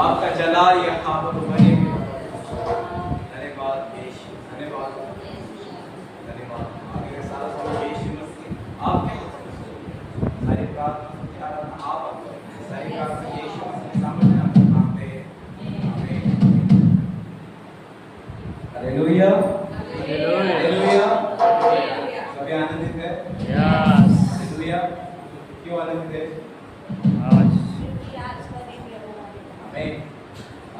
आपका जलाल यहाँ पर बने धन्यवाद यीशु, धन्यवाद धन्यवाद। आगे सारा सब यीशु मसीह आपके सारी प्रार्थना आप सारी प्रार्थना यीशु मसीह सामने हम मांगते हैं। Hallelujah hallelujah. सभी आनंदित है? यस। हालेलुया। क्यों आनंदित है?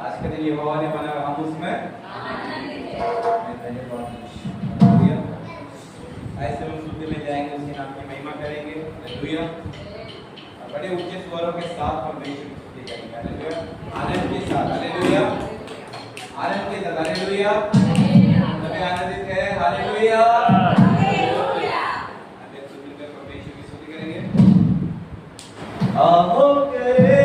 आज का दिन यहोवा ने बनाया, हम उसमें आनंदित हैं। ऐसे हम स्तुति में जाएंगे, उसके नाम की महिमा करेंगे। हालेलुया। बड़े ऊंचे स्वरों के साथ परमेश्वर की स्तुति करेंगे। हालेलुया। आनंद के साथ हालेलुया, आनंद के साथ हालेलुया। सभी आनंदित है? Hallelujah hallelujah. अब एक स्तुति में परमेश्वर की स्तुति करेंगे। आओ करे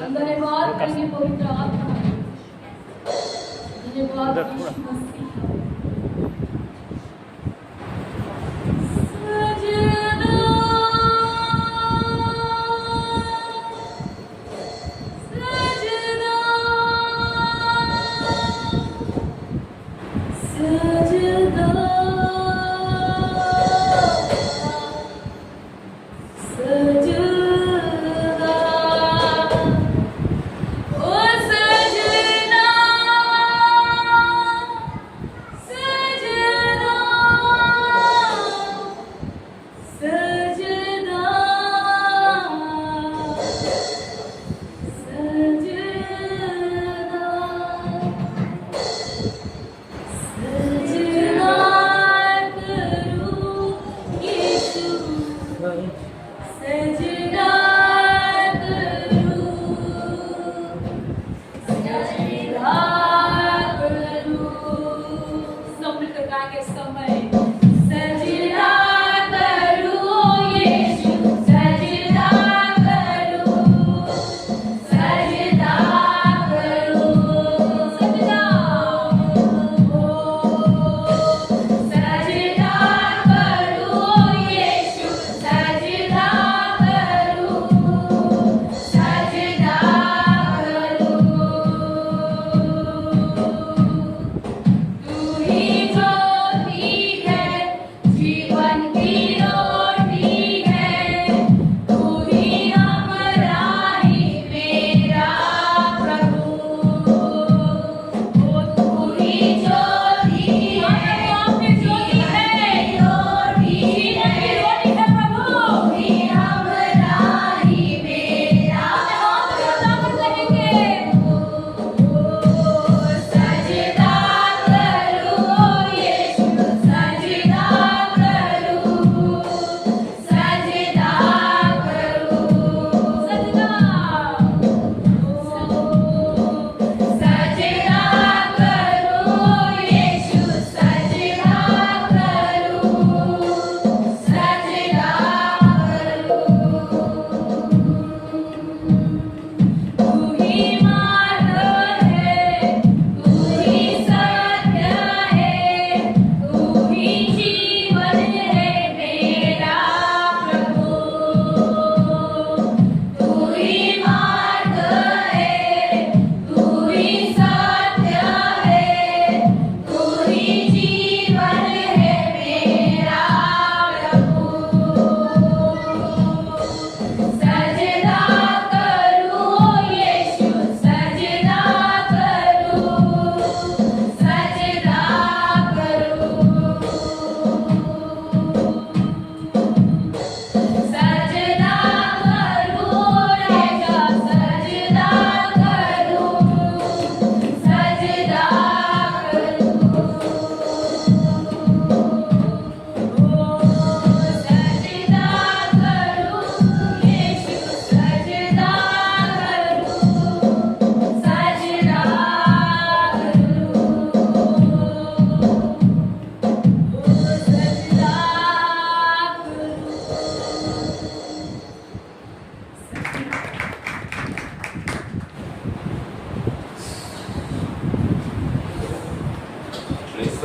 धन्यवाद करेंगे पवित्र आत्मा, धन्यवाद यीशु मसीह।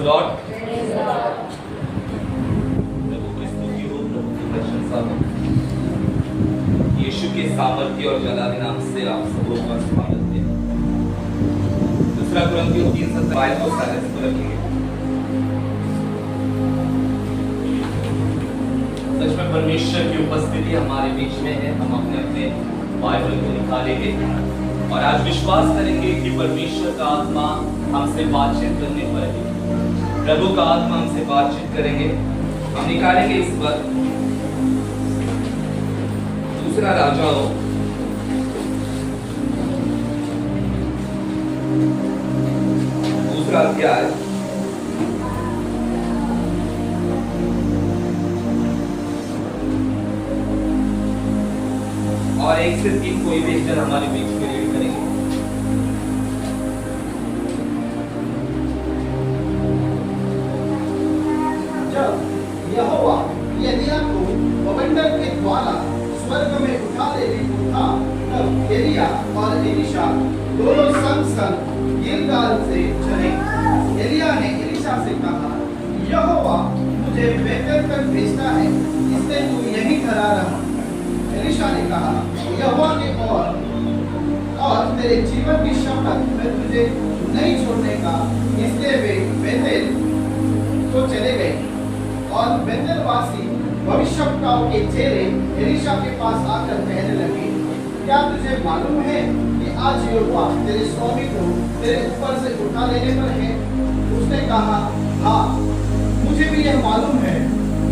लॉर्ड प्रभु क्रिस्तु की हो, प्रभु की प्रशंसा हो। यीशु के सामर्थ्य और जलाली नाम से आप सब लोगों का स्वागत है। दूसरा कुरिन्थियों 3:27 को सारे को रखेंगे। सच में परमेश्वर की उपस्थिति हमारे बीच में है। हम अपने अपने बाइबल को निकालेंगे और आज विश्वास करेंगे कि परमेश्वर का आत्मा हमसे बातचीत करने पर है। प्रभु का आत्मा हमसे बातचीत करेंगे। हम निकालेंगे इस वक्त दूसरा राजाओं 2 अध्याय और 1 से 3 कोई भी एक जन हमारे बीच में रीड करेंगे। यहोवा एलिया को बवंडर के द्वारा स्वर्ग में उठा ले था, तब एलिया और एलिशा दोनों संग संग गिलगाल से चले। एलिया ने एलिशा से कहा, यहोवा मुझे बेतेल तक भेजना है, इसलिए तू यहीं खड़ा रह। एलिशा ने कहा, यहोवा के और तेरे जीवन की शपथ मैं तुझे नहीं छोड़ने का। इसलिए वे बेतेल को चले गए और बेतेल वासी भविष्यवक्ताओं के चेले एलिशा के पास आकर कहने लगे, क्या तुझे मालूम है कि आज यहोवा तेरे स्वामी को तेरे ऊपर से उठा लेने पर है? उसने कहा, हाँ मुझे भी यह मालूम है,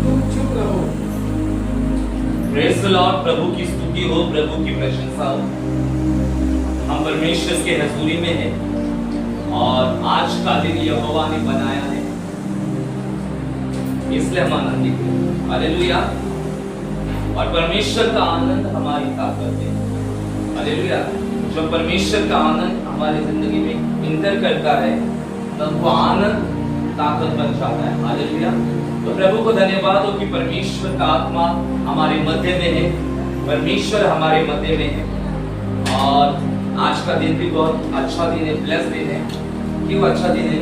तुम चुप रहो। Praise the Lord. प्रभु की स्तुति हो, प्रभु की प्रशंसा हो। हम परमेश्वर के हजूरी में हैं और आज का दिन यहोवा ने बनाया है, इसलिए हम आनंदित हैं। हालेलुया। और परमेश्वर का आनंद हमारी ताकत है। हालेलुया। जब परमेश्वर का आनंद हमारी जिंदगी में इंटर करता है तब वो आनंद ताकत बन जाता है। हालेलुया। तो प्रभु को धन्यवाद हो कि परमेश्वर का आत्मा हमारे मध्य में है, परमेश्वर हमारे मध्य में है। और आज का दिन भी बहुत अच्छा दिन है, ब्लेस दिन है। क्यों अच्छा दिन है?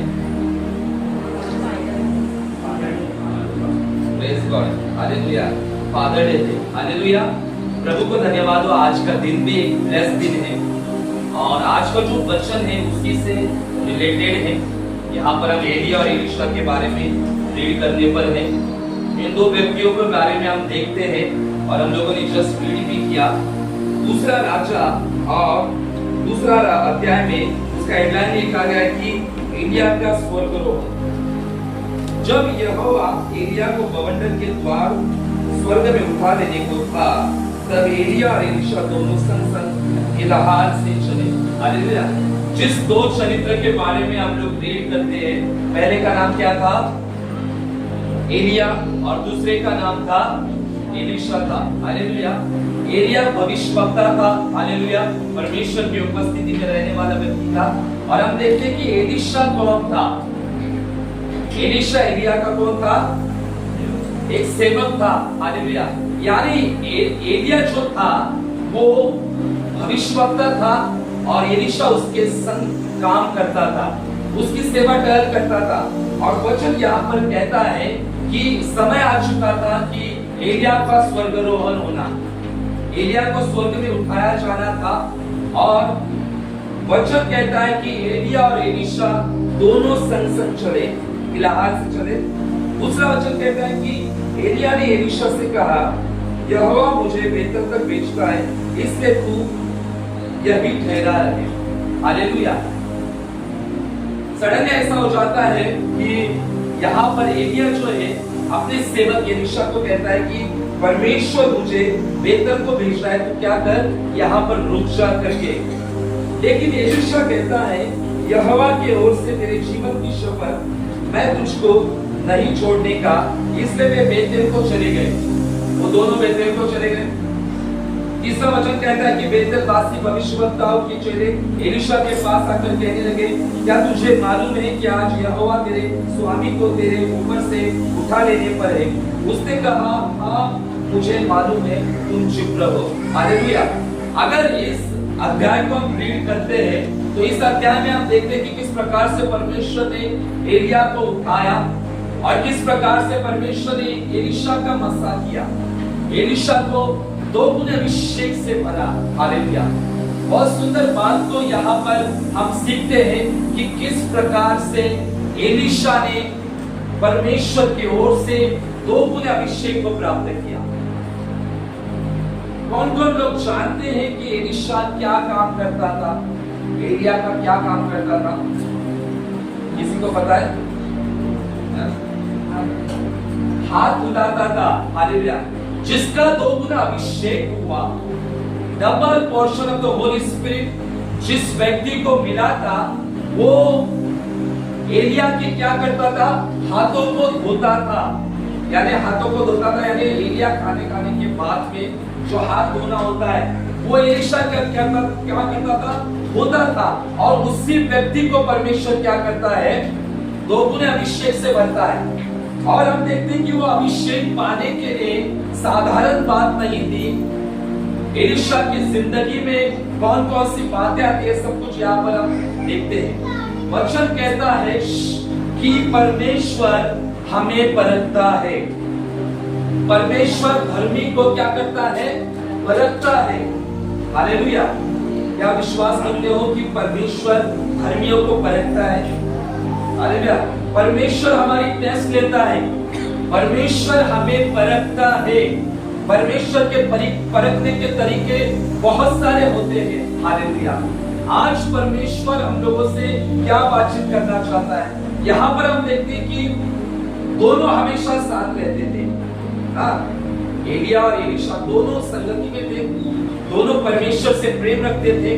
Praise God. Hallelujah. Father day है। हालेलुया। प्रभु को धन्यवाद हो, आज का दिन भी एक ब्लेस दिन है। और आज का जो वचन है उसी से रिलेटेड है। यहाँ पर हम एलिया और एलिशा के बारे में रीड करने पर है। इन दो व्यक्तियों के बारे में हम देखते हैं और हम लोगों ने जस्ट रीड भी किया। दूसरा राजा और दूसरा अध्याय में उसका हेडलाइन लिखा गया है कि एलिया का स्वर्गारोहण। जब यहोवा एलिया को बवंडर के द्वार स्वर्ग में उठा लेने को था, तब एलिया और एलिशा दोनों संग संग गिलगाल से चले। हालेलुया। जिस दो चरित्र के बारे में हम लोग रीड करते हैं, पहले का नाम क्या था? एलिया, और दूसरे का नाम था एलिशा था। हालेलुया। एलिया भविष्यवक्ता था। हालेलुया। परमेश्वर की उपस्थिति में रहने वाला व्यक्ति था। और हम देखते हैं कि एलिशा कौन था? एलिशा एलिया का कौन था? एक सेवक था। हालेलुया। यानी एलिया जो था वो भविष्यवक्ता था और एलिशा उसके संग काम करता था, उसकी सेवा टहल करता था। और वचन यहाँ पर कहता है कि समय आ चुका था कि एलिया का स्वर्गारोहण होना, एलिया को स्वर्ग में उठाया जाना था। और वचन कहता है कि एलिया और एलिशा दोनों संग संग चले, गिलगाल से चले। दूसरा वचन कहता है कि एलिया ने एलिशा से कहा, यहोवा मुझे बेतेल तक भेजता है, इसलिए तू यही ठहरा रहे। हालेलुया। सडनली ऐसा हो जाता है कि यहाँ पर एलिया जो है अपने सेवक एलिशा को कहता है कि परमेश्वर मुझे बेतेल को भेज रहा है, तो क्या कर, यहाँ पर रुक जा करके। लेकिन एलिशा कहता है, यहोवा की ओर से तेरे जीवन की शपथ मैं तुझको नहीं छोड़ने का। इसलिए वे बेतेल को चले गए। वो दोनों बेतेल को चले गए। तीसरा वचन कहता है कि बेतेल वासी भविष्यवक्ताओं के चेले एलिशा के पास आकर कहने लगे, क्या तुझे मालूम है कि आज यहोवा तेरे स्वामी को तेरे ऊपर से उठा लेने पर है? उसने कहा, हाँ मुझे मालूम है, तुम चुप रहो। हालेलुया। अगर इस अध्याय को हम रीड करते हैं तो इस अध्याय में हम देखते हैं कि किस प्रकार से परमेश्वर ने एलिया को उठाया और किस प्रकार से परमेश्वर ने एलिशा का मसा किया, एलिशा को दो गुने अभिषेक से भरा। हालेलुया। बहुत सुंदर बात तो यहाँ पर हम सीखते हैं कि किस प्रकार से एलिशा ने परमेश्वर की ओर से दो गुने अभिषेक को प्राप्त किया। कौन कौन लोग जानते हैं कि एलिशा क्या काम करता था, एलिया का क्या काम करता था? किसी को पता है? हाथ उठाता था। हालेलुया। जिसका दो गुना अभिषेक हुआ, double portion of the Holy spirit जिस व्यक्ति को मिला था, वो एलिया के क्या करता था? हाथों को धोता था। यानी हाथों को धोता था, यानी एलिया खाने के बाद में जो हाथ धोना होता है वो एलिशा क्या करता था? धोता था। और उसी व्यक्ति को परमेश्वर क्या करता है? दो गुने अभिषेक से भरता है। और हम देखते हैं कि वो अभिषेक पाने के लिए साधारण बात नहीं थी। एलीशा की जिंदगी में कौन कौन सी बातें आती है, सब कुछ यहाँ पर हम देखते हैं। वचन कहता है कि परमेश्वर हमें परखता है। परमेश्वर धर्मी को क्या करता है? परखता है। हालेलुया। क्या विश्वास करते हो कि परमेश्वर धर्मियों को परखता है? हालेलुया। परमेश्वर हमारी टेस्ट लेता है, परमेश्वर हमें परखता है। परमेश्वर के परखने के तरीके बहुत सारे होते हैं। हालेलुया। आज परमेश्वर हम लोगों से क्या बातचीत करना चाहता है? यहाँ पर हम देखते हैं कि दोनों हमेशा साथ रहते थे। एलिया और एलीशा दोनों संगति में थे, दोनों परमेश्वर से प्रेम रखते थे।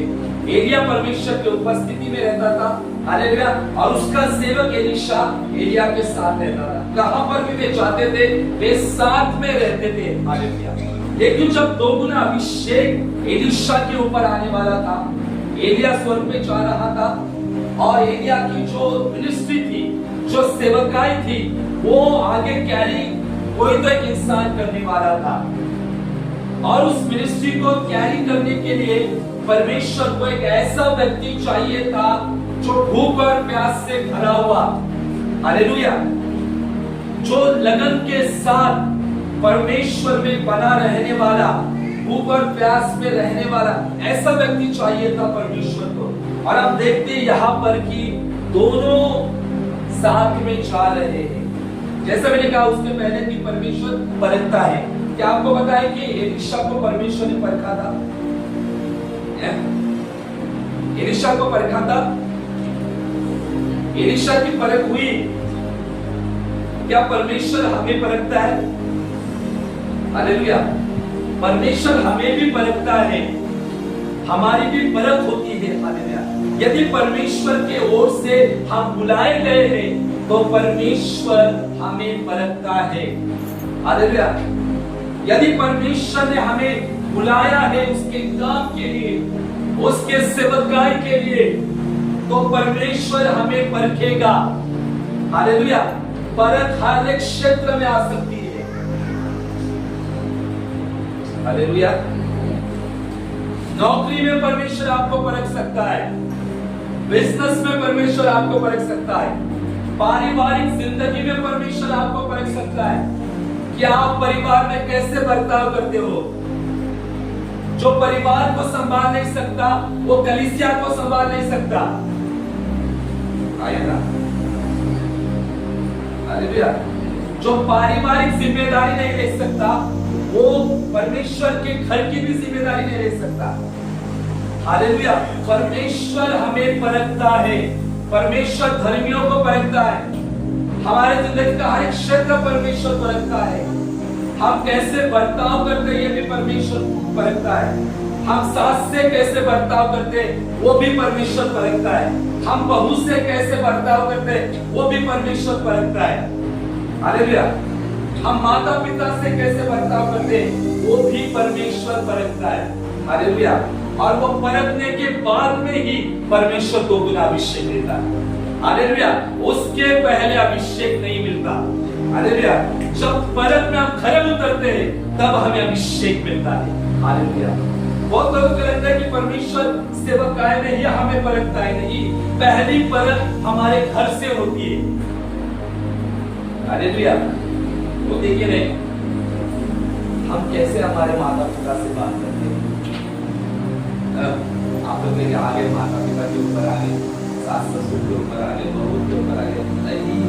एलिया परमेश्वर की उपस्थिति में रहता था, हालेलुया, और उसका सेवक एलीशा एलिया के साथ रहता था। कहां पर भी वे जाते थे, वे साथ में रहते थे। हालेलुया। लेकिन जब दोगुना अभिषेक एलीशा के ऊपर आने वाला था, एलिया स्वर्ग में जा रहा था, और एलिया की जो मिनिस्ट्री थी, जो सेवकाई थी, वो आगे कैरी कोई तो एक इंसान करने वाला था। और उस मिनिस्ट्री को कैरी करने के लिए परमेश्वर को एक ऐसा व्यक्ति चाहिए था जो भूख और प्यास से भरा हुआ, हालेलुया, जो लगन के साथ परमेश्वर में बना रहने वाला, भूख और प्यास में रहने वाला ऐसा व्यक्ति चाहिए था परमेश्वर को। और आप देखते हैं यहाँ पर कि दोनों साथ में जा रहे हैं। जैसा मैंने कहा उसके पहले कि परमेश्वर परखता है। क्या आपको पता है कि एलीशा को परमेश्वर ने परखा था? एलीशा को परखा था। एलीशा की परख हुई। क्या परमेश्वर हमें परखता है? हालेलुया। परमेश्वर हमें भी परखता है, हमारी भी परख होती है। हालेलुया। यदि परमेश्वर के ओर से हम बुलाए गए हैं तो परमेश्वर हमें परखता है। हालेलुया। यदि परमेश्वर ने हमें बुलाया है उसके काम के लिए, उसके सेवकाई के लिए, तो परमेश्वर हमें परखेगा। हालेलुया। परख हर एक क्षेत्र में आ सकती है। हालेलुया। नौकरी में परमेश्वर आपको परख सकता है, बिजनेस में परमेश्वर आपको परख सकता है, पारिवारिक जिंदगी में परमेश्वर आपको परख सकता है कि आप परिवार में कैसे बर्ताव करते हो। जो परिवार को संभाल नहीं सकता वो कलीसिया को संभाल नहीं सकता। आया ना? हालेलुया। जो पारिवारिक जिम्मेदारी नहीं ले सकता वो परमेश्वर के घर की भी जिम्मेदारी नहीं ले सकता। हालेलुया। परमेश्वर हमें परखता है, परमेश्वर धर्मियों को परखता है। हमारे जिंदगी का हर एक क्षेत्र परमेश्वर परखता है। हम कैसे बर्ताव करते हैं ये भी परमेश्वर परखता है। हम सास से कैसे बर्ताव करते हैं वो भी परमेश्वर परखता है। हम बहू से कैसे बर्ताव करते हैं वो भी परमेश्वर परखता है। हालेलुया। हम माता पिता से कैसे बर्ताव करते हैं वो भी परमेश्वर परखता है। हालेलुया। और वो परखने के बाद में ही परमेश्वर को गुना अभिषेक देता है। हालेलुया। उसके पहले अभिषेक नहीं मिलता। हालेलुया। जब परख में हम खरे उतरते हैं तब हमें अभिषेक मिलता है। हालेलुया। बहुत लोगों को लगता है कि परमेश्वर सेवकाई में ही हमें परखता है। नहीं, पहली परख हमारे घर से होती है। हालेलुया। वो देखिए नहीं, हम कैसे हमारे माता पिता से बात करते हैं। आप लोग लेके आगे माता पिता के ऊपर आगे, सास ससुर के ऊपर आगे, बहू के ऊपर आगे, नहीं,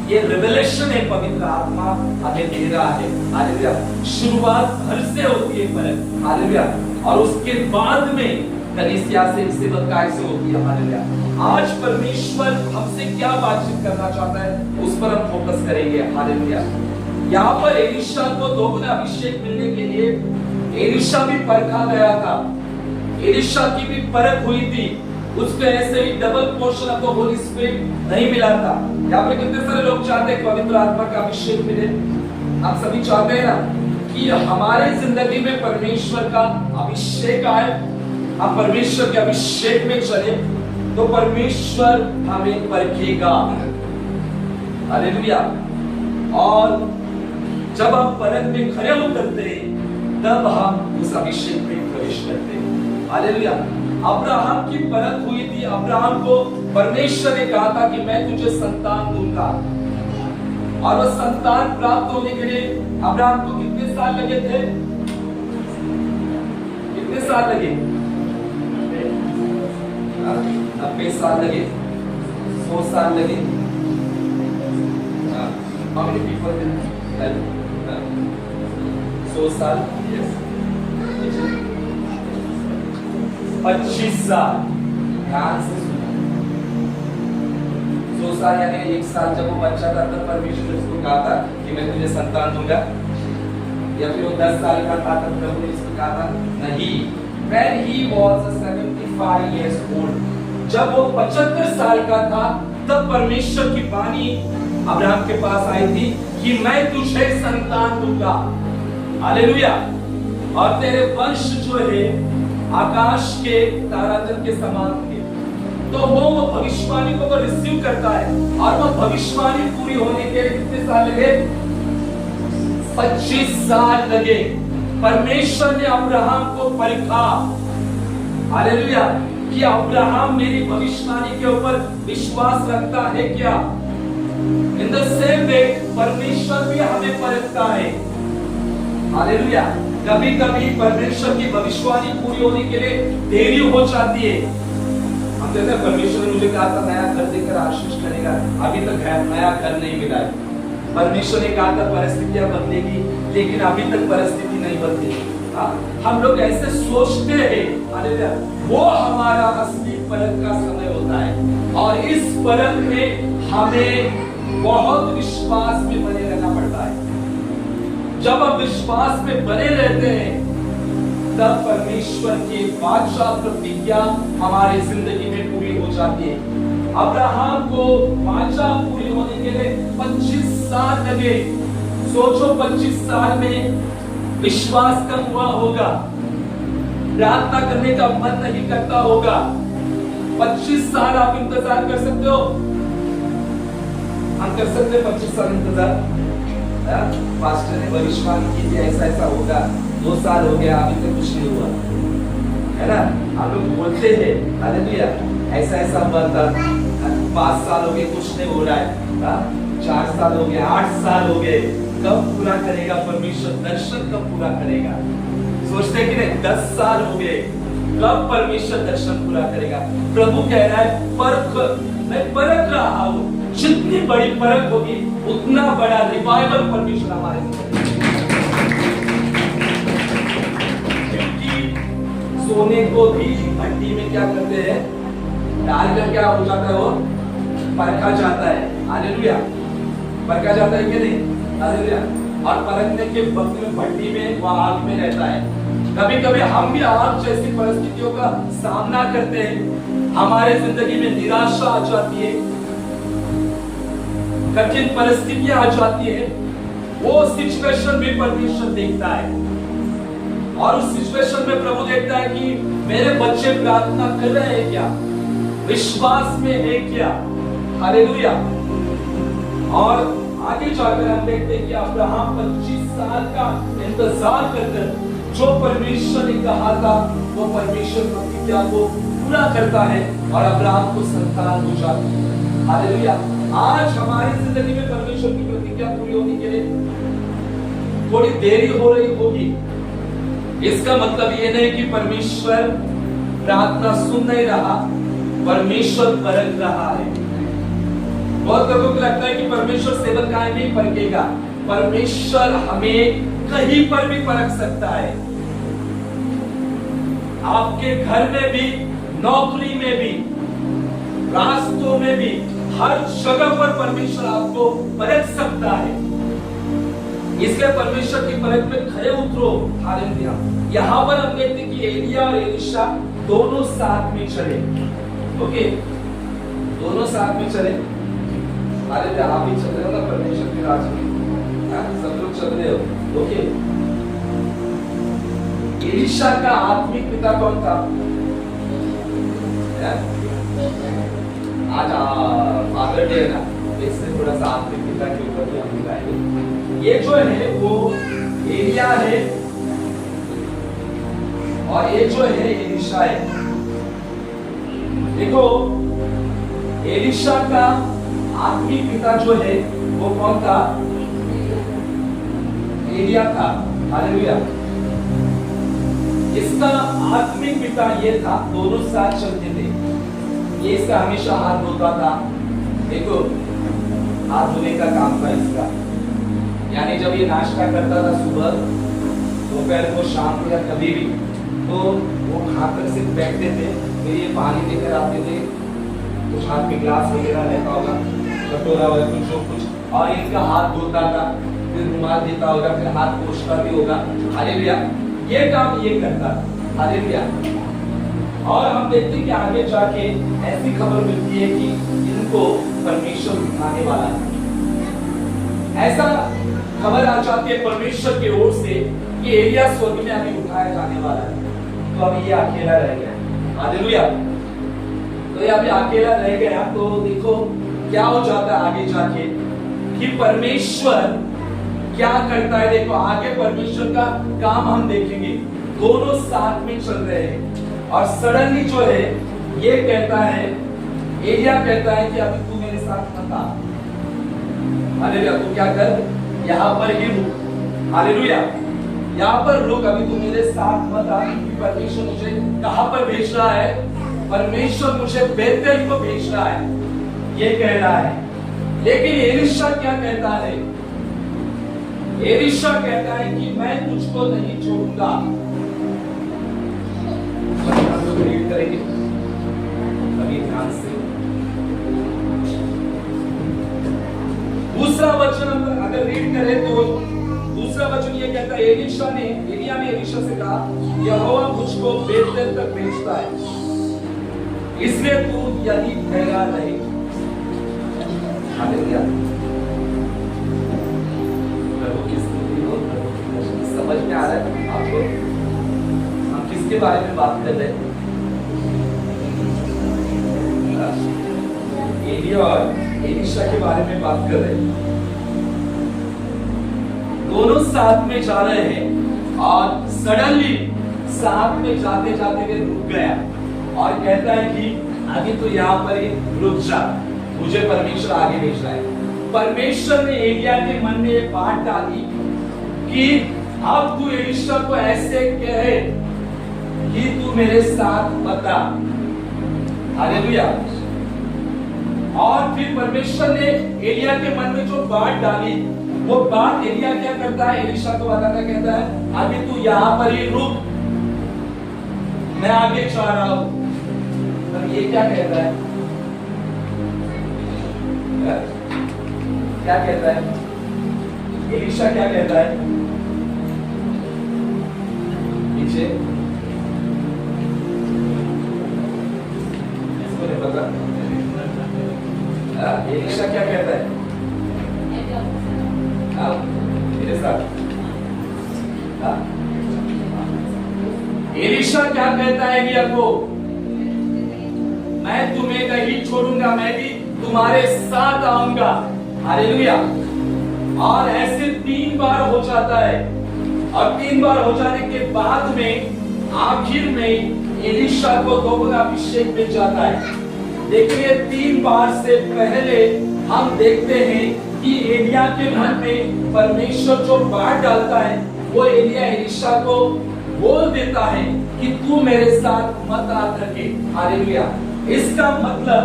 ये रिवेलेशन है, पवित्र आत्मा हमें दे रहा है। हालेलुया। शुरुआत घर से होती है परख। हालेलुया। और उसके बाद में कलीसिया से, सेवकाई से होती है। हालेलुया। आज परमेश्वर हमसे क्या बातचीत करना चाहता है उस पर हम फोकस करेंगे। हालेलुया। यहाँ पर एलीशा को दोगुना अभिषेक मिलने के लिए एलीशा भी परखा गया था। एलीशा की भी परख हुई थी। उसको ऐसे ही double portion of the Holy Spirit नहीं मिला था। यहाँ पे कितने सारे लोग चाहते हैं पवित्र आत्मा का अभिषेक मिले? आप सभी चाहते हैं ना कि हमारे जिंदगी में परमेश्वर का अभिषेक आए, हम परमेश्वर के अभिषेक में चले तो परमेश्वर हमें परखेगा। हालेलुया। और जब हम परख में खरे उतरते हैं तब हम उस अभिषेक में प्रवेश करते हैं। हालेलुया। अब्राहम की परख हुई थी। अब्राहम को परमेश्वर ने कहा था कि मैं तुझे संतान दूंगा, और वो संतान प्राप्त होने के लिए अब्राहम को कितने साल लगे थे? कितने साल लगे? 90 साल लगे, 100 साल लगे। How many people will help? 100 साल, yes. 25 साल, ध्यान से सुनो। 100 साल यानी 1 साल जब वो बच्चा था तब परमेश्वर ने उसको कहा था कि मैं तुझे संतान दूंगा, या फिर वो 10 साल का था तब प्रभु ने उसको कहा था? नहीं, when he was 75 years old, जब वो 75 साल का था तब परमेश्वर की वाणी अब्राहम के पास आई थी कि मैं तुझे संतान दूंगा। हालेलुया। और तेरे वंश जो है आकाश के तारागण के समान होंगे। तो वो भविष्यवाणी को रिसीव करता है, और वो भविष्यवाणी पूरी होने के लिए कितने साल लगे? 25 साल लगे। परमेश्वर ने अब्राहम को परखा, हालेलुया, कि अब्राहम मेरी भविष्यवाणी के ऊपर विश्वास रखता है क्या। इन द सेम वे परमेश्वर भी हमें परखता है। हालेलुया। कभी कभी परमेश्वर की भविष्यवाणी पूरी होने के लिए देरी हो जाती है। हम कहते हैं परमेश्वर ने मुझे कहा था नया घर देकर आशीष करेगा, अभी तक नया घर नहीं मिला है। परमेश्वर ने कहा था परिस्थितियां बदलेगी, लेकिन अभी तक परिस्थिति नहीं बदली। हम लोग ऐसे सोचते हैं, हालेलुया। वो हमारा असली परख का समय होता है, और इस परख में हमें बहुत विश्वास में बने रहना पड़ता है। जब हम विश्वास में बने रहते हैं तब परमेश्वर की वाचा प्रतिज्ञा हमारी जिंदगी में पूरी हो जाती है। अब्राहम को वाचा पूरी होने के लिए 25 साल लगे। सोचो 25 साल में विश्वास कम हुआ होगा, प्रार्थना करने का मन नहीं करता होगा। 25 साल आप इंतजार कर सकते हो? हम कर सकते हैं 25 साल इंतजार? पास्टर ने भविष्यवाणी की थी ऐसा ऐसा होगा, 2 साल हो गया अभी तक कुछ नहीं हुआ, है ना। हम लोग बोलते हैं हालेलुया ऐसा ऐसा हुआ था, 5 साल हो गए कुछ नहीं हो रहा है, 4 साल हो गए, 8 साल हो गए, कब पूरा करेगा परमेश्वर? दर्शन कब पूरा करेगा? सोचते कि नहीं 10 साल हो गए, कब परमेश्वर दर्शन पूरा करेगा? प्रभु कह रहा है परख, मैं परख रहा हूं। जितनी बड़ी परख होगी उतना बड़ा रिवाइवल परमेश्वर हमारे सोने को भी भट्टी में क्या करते हैं? डालकर क्या हो जाता है? वो परखा जाता है। हालेलुया। परखा जाता है कि नहीं? हालेलुया। और परखने के वक्त में भट्टी में वह आग में रहता है। कभी कभी हम भी आग जैसी परिस्थितियों का सामना करते हैं। हमारे जिंदगी में निराशा आ जाती है, कठिन परिस्थितियां आ जाती है। वो सिचुएशन भी परमेश्वर देखता है, और उस सिचुएशन में प्रभु देखता है कि मेरे बच्चे प्रार्थना कर रहे हैं क्या, विश्वास में है क्या। हालेलुया। और आगे जाकर हम देखते हैं कि अब्राहम 25 साल का इंतजार करकर जो परमेश्वर ने कहा था वो परमेश्वर प्रतिज्ञा को पूरा करता है, और अब्राहम को संतान हो जाती है। हालेलुया। आज हमारी जिंदगी में परमेश्वर की प्रतिज्ञा पूरी होने के लिए थोड़ी देरी हो रही होगी। इसका मतलब ये नहीं कि परमेश्वर प्रार्थना सुन नहीं रहा, परमेश्वर परख रहा है। बहुत लोगों को लगता है कि परमेश्वर सेवकाएं नहीं परखेगा। परमेश्वर हमें कहीं पर भी परख सकता है। आपके घर में भी, नौकरी में भी, रास्तों में भी, हर जगह पर परमेश्वर आपको परख सकता है। इसलिए परमेश्वर की परख में खड़े उतरो। हालेलुया। यहाँ पर हम देखते कि एलिया और एलीशा दोनों साथ में चले। ओके, दोनों साथ में चले। हालेलुया। आप भी चल रहे हो ना परमेश्वर के राज में, सब लोग चल रहे हो। ओके, एलीशा का आत्मिक पिता कौन था? आज फादर डे है ना, इससे थोड़ा सा आत्मिक पिता के ऊपर भी हम दिखाएंगे। ये जो है वो एलिया है, और ये जो है एलीशा है। देखो एलीशा का आत्मिक पिता जो है वो कौन था? एलिया था। हालेलुया। इसका आत्मिक पिता ये था, दोनों साथ चलते थे। ये इसका हमेशा हाथ धोता था। देखो हाथ धोने का काम था इसका, यानी जब ये नाश्ता करता था सुबह, दोपहर को, शाम को या कभी भी, तो वो खाकर सिर्फ बैठते थे, फिर ये पानी लेकर आते थे, कुछ हाथ में ग्लास वगैरह रहता होगा, कटोरा वगैरह कुछ, और इनका हाथ धोता था, फिर रुमाल देता होगा, फिर हाथ पोंछता भी होगा। हालेलुया। ये काम ये करता। हालेलुया। और हम देखते हैं कि आगे जाके ऐसी खबर मिलती है कि इनको परमेश्वर उठाने वाला है। ऐसा खबर आ जाती है परमेश्वर की ओर से कि एलिया स्वर्ग में अभी उठाया जाने वाला है, तो अभी ये अकेला रह गया। हालेलुया। तो ये अभी अकेला रह गया, तो देखो क्या हो जाता है आगे जाके कि परमेश्वर क्या करता है। देखो आगे परमेश्वर का काम हम देखेंगे। दोनों साथ में चल रहे हैं और सडनली जो है ये कहता है, एलिया कहता है कि अभी तू मेरे साथ मत आ। हालेलुया। तू क्या कर, यहाँ पर ही रुक। हालेलुया। यहाँ पर रुक, अभी तू मेरे साथ मत आ, क्योंकि परमेश्वर मुझे कहां पर भेज रहा है? परमेश्वर मुझे बेतेल को भेज रहा है, ये कह रहा है। लेकिन एलीशा क्या कहता है? एलीशा कहता है कि मैं तुझको नहीं छोड़ूंगा। रीड करेंगे अभी ध्यान से। दूसरा वचन अगर रीड करें तो दूसरा वचन ये कहता है, एलिया ने एलीशा से कहा, यहोवा मुझको बेतेल तक भेजता है, इसलिए तू यही ठहरा रहे। हालेलुया। प्रभु की स्तुति हो, प्रभु की प्रशंसा। समझ में आ रहा है आपको हम किसके बारे में बात कर रहे हैं? एलिया और एलीशा के बारे में बात कर रहे हैं। दोनों साथ में जा रहे हैं और सडनली साथ में जाते जाते वे रुक गया और कहता है कि अभी तो यहाँ पर ही रुक जा, मुझे परमेश्वर आगे भेज रहा है। परमेश्वर ने एलिया के मन में एक बात डाली कि अब तू एलीशा को ऐसे कहे कि तू मेरे साथ बता। हालेलुया। और फिर परमेश्वर ने एलिया के मन में जो बात डाली, वो बात एलिया क्या करता है? एलीशा को बताता, कहता है अभी तू यहाँ पर ही रुक, मैं आगे जा रहा हूं। पर ये क्या कहता है? क्या कहता है एलीशा? क्या कहता है? पीछे इसको नहीं पता। एलीशा क्या कहता है? मेरे साथ एलीशा क्या कहता है एलिया को? मैं तुम्हें नहीं छोड़ूंगा, मैं भी तुम्हारे साथ आऊंगा। हालेलुया। और ऐसे 3 बार हो जाता है और 3 बार हो जाने के बाद में आखिर में एलीशा को दोबारा अभिषेक मिल जाता है। देखिए 3 बार से पहले हम देखते हैं कि एलिया के मन में परमेश्वर जो बात डालता है वो एलिया एलीशा को बोल देता है कि तू मेरे साथ मत आ करके। हालेलुया। इसका मतलब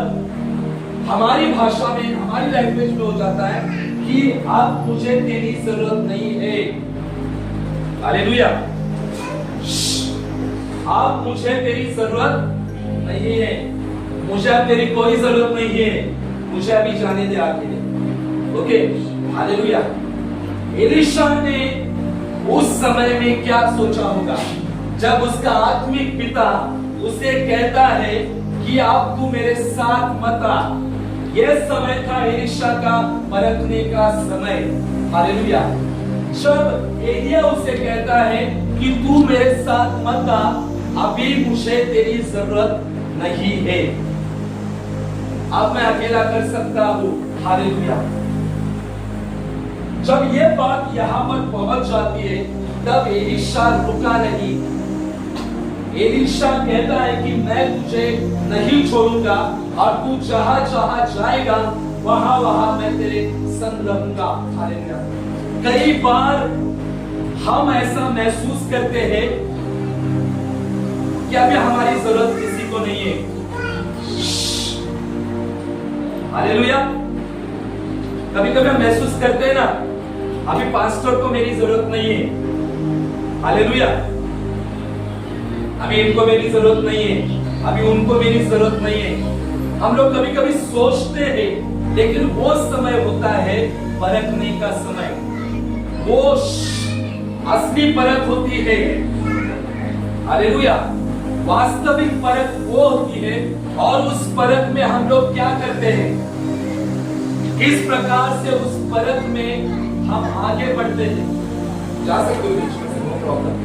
हमारी भाषा में, हमारी लैंग्वेज में हो जाता है कि अब मुझे तेरी जरूरत नहीं है। हालेलुया। अब मुझे तेरी जरूरत नहीं है, मुझे अब तेरी कोई जरूरत नहीं है, मुझे अभी जाने दे आगे। ओके। हालेलुया। एलीशा ने उस समय में क्या सोचा होगा जब उसका आत्मिक पिता उसे कहता है कि अब तू मेरे साथ मत आ। यह समय था एलीशा का परखने का समय। हालेलुया। जब एलिया उसे कहता है कि तू मेरे साथ मत आ, अभी मुझे तेरी जरूरत नहीं है, अब मैं अकेला कर सकता हूं। हालेलुया। जब ये बात यहां पर पहुंच जाती है तब एलीशा रुका नहीं। एलीशा कहता है कि मैं तुझे नहीं छोड़ूंगा और तू जहां जहां जाएगा वहां वहां मैं तेरे संग रहूंगा। हालेलुया। कई बार हम ऐसा महसूस करते हैं कि अभी हमारी जरूरत किसी को नहीं है। हालेलुया। कभी कभी हम महसूस करते हैं ना, अभी पास्टर को मेरी जरूरत नहीं है। हालेलुया। अभी इनको मेरी जरूरत नहीं है, अभी उनको मेरी जरूरत नहीं है। हम लोग कभी कभी सोचते हैं, लेकिन वो समय होता है परखने का समय। वो असली परख होती है। हालेलुया। वास्तविक परख वो होती है, और उस परख में हम लोग क्या करते हैं, किस प्रकार से उस परख में हम आगे बढ़ते हैं। जा सकते हो बीच में से, नो प्रॉब्लम,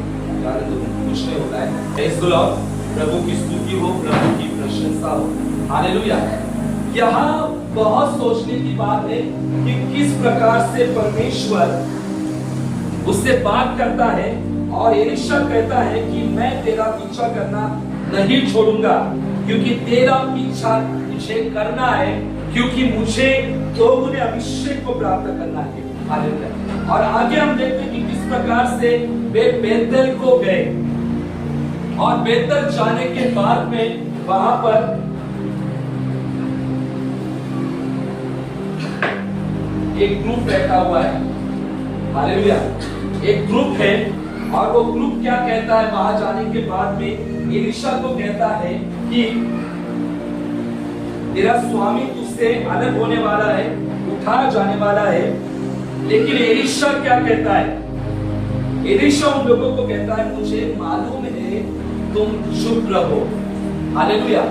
जाने दो, कुछ नहीं होता है। Praise the Lord. प्रभु की स्तुति हो, प्रभु की प्रशंसा हो। हालेलुया। यहाँ बहुत सोचने की बात है कि किस प्रकार से परमेश्वर उससे बात करता है, और एलीशा कहता है कि मैं तेरा पीछा करना नहीं छोड़ूंगा, क्योंकि तेरा पीछा मुझे करना है, क्योंकि मुझे दोगुने अभिषेक को प्राप्त करना है। हालेलुया। और आगे हम देखते हैं कि किस प्रकार से वे बेतेल को गए, और बेतेल जाने के बाद में वहां पर एक ग्रुप बैठा हुआ है। हालेलुया। एक ग्रुप है, और वो ग्रुप क्या कहता है, वहां जाने के बाद में एलीशा को कहता है कि तेरा स्वामी तुझसे अलग होने वाला है, उठाया जाने वाला है। लेकिन एलीशा क्या कहता है, एलीशा उन लोगों को कहता है मुझे मालूम है तुम चुप रहो। हालेलुया।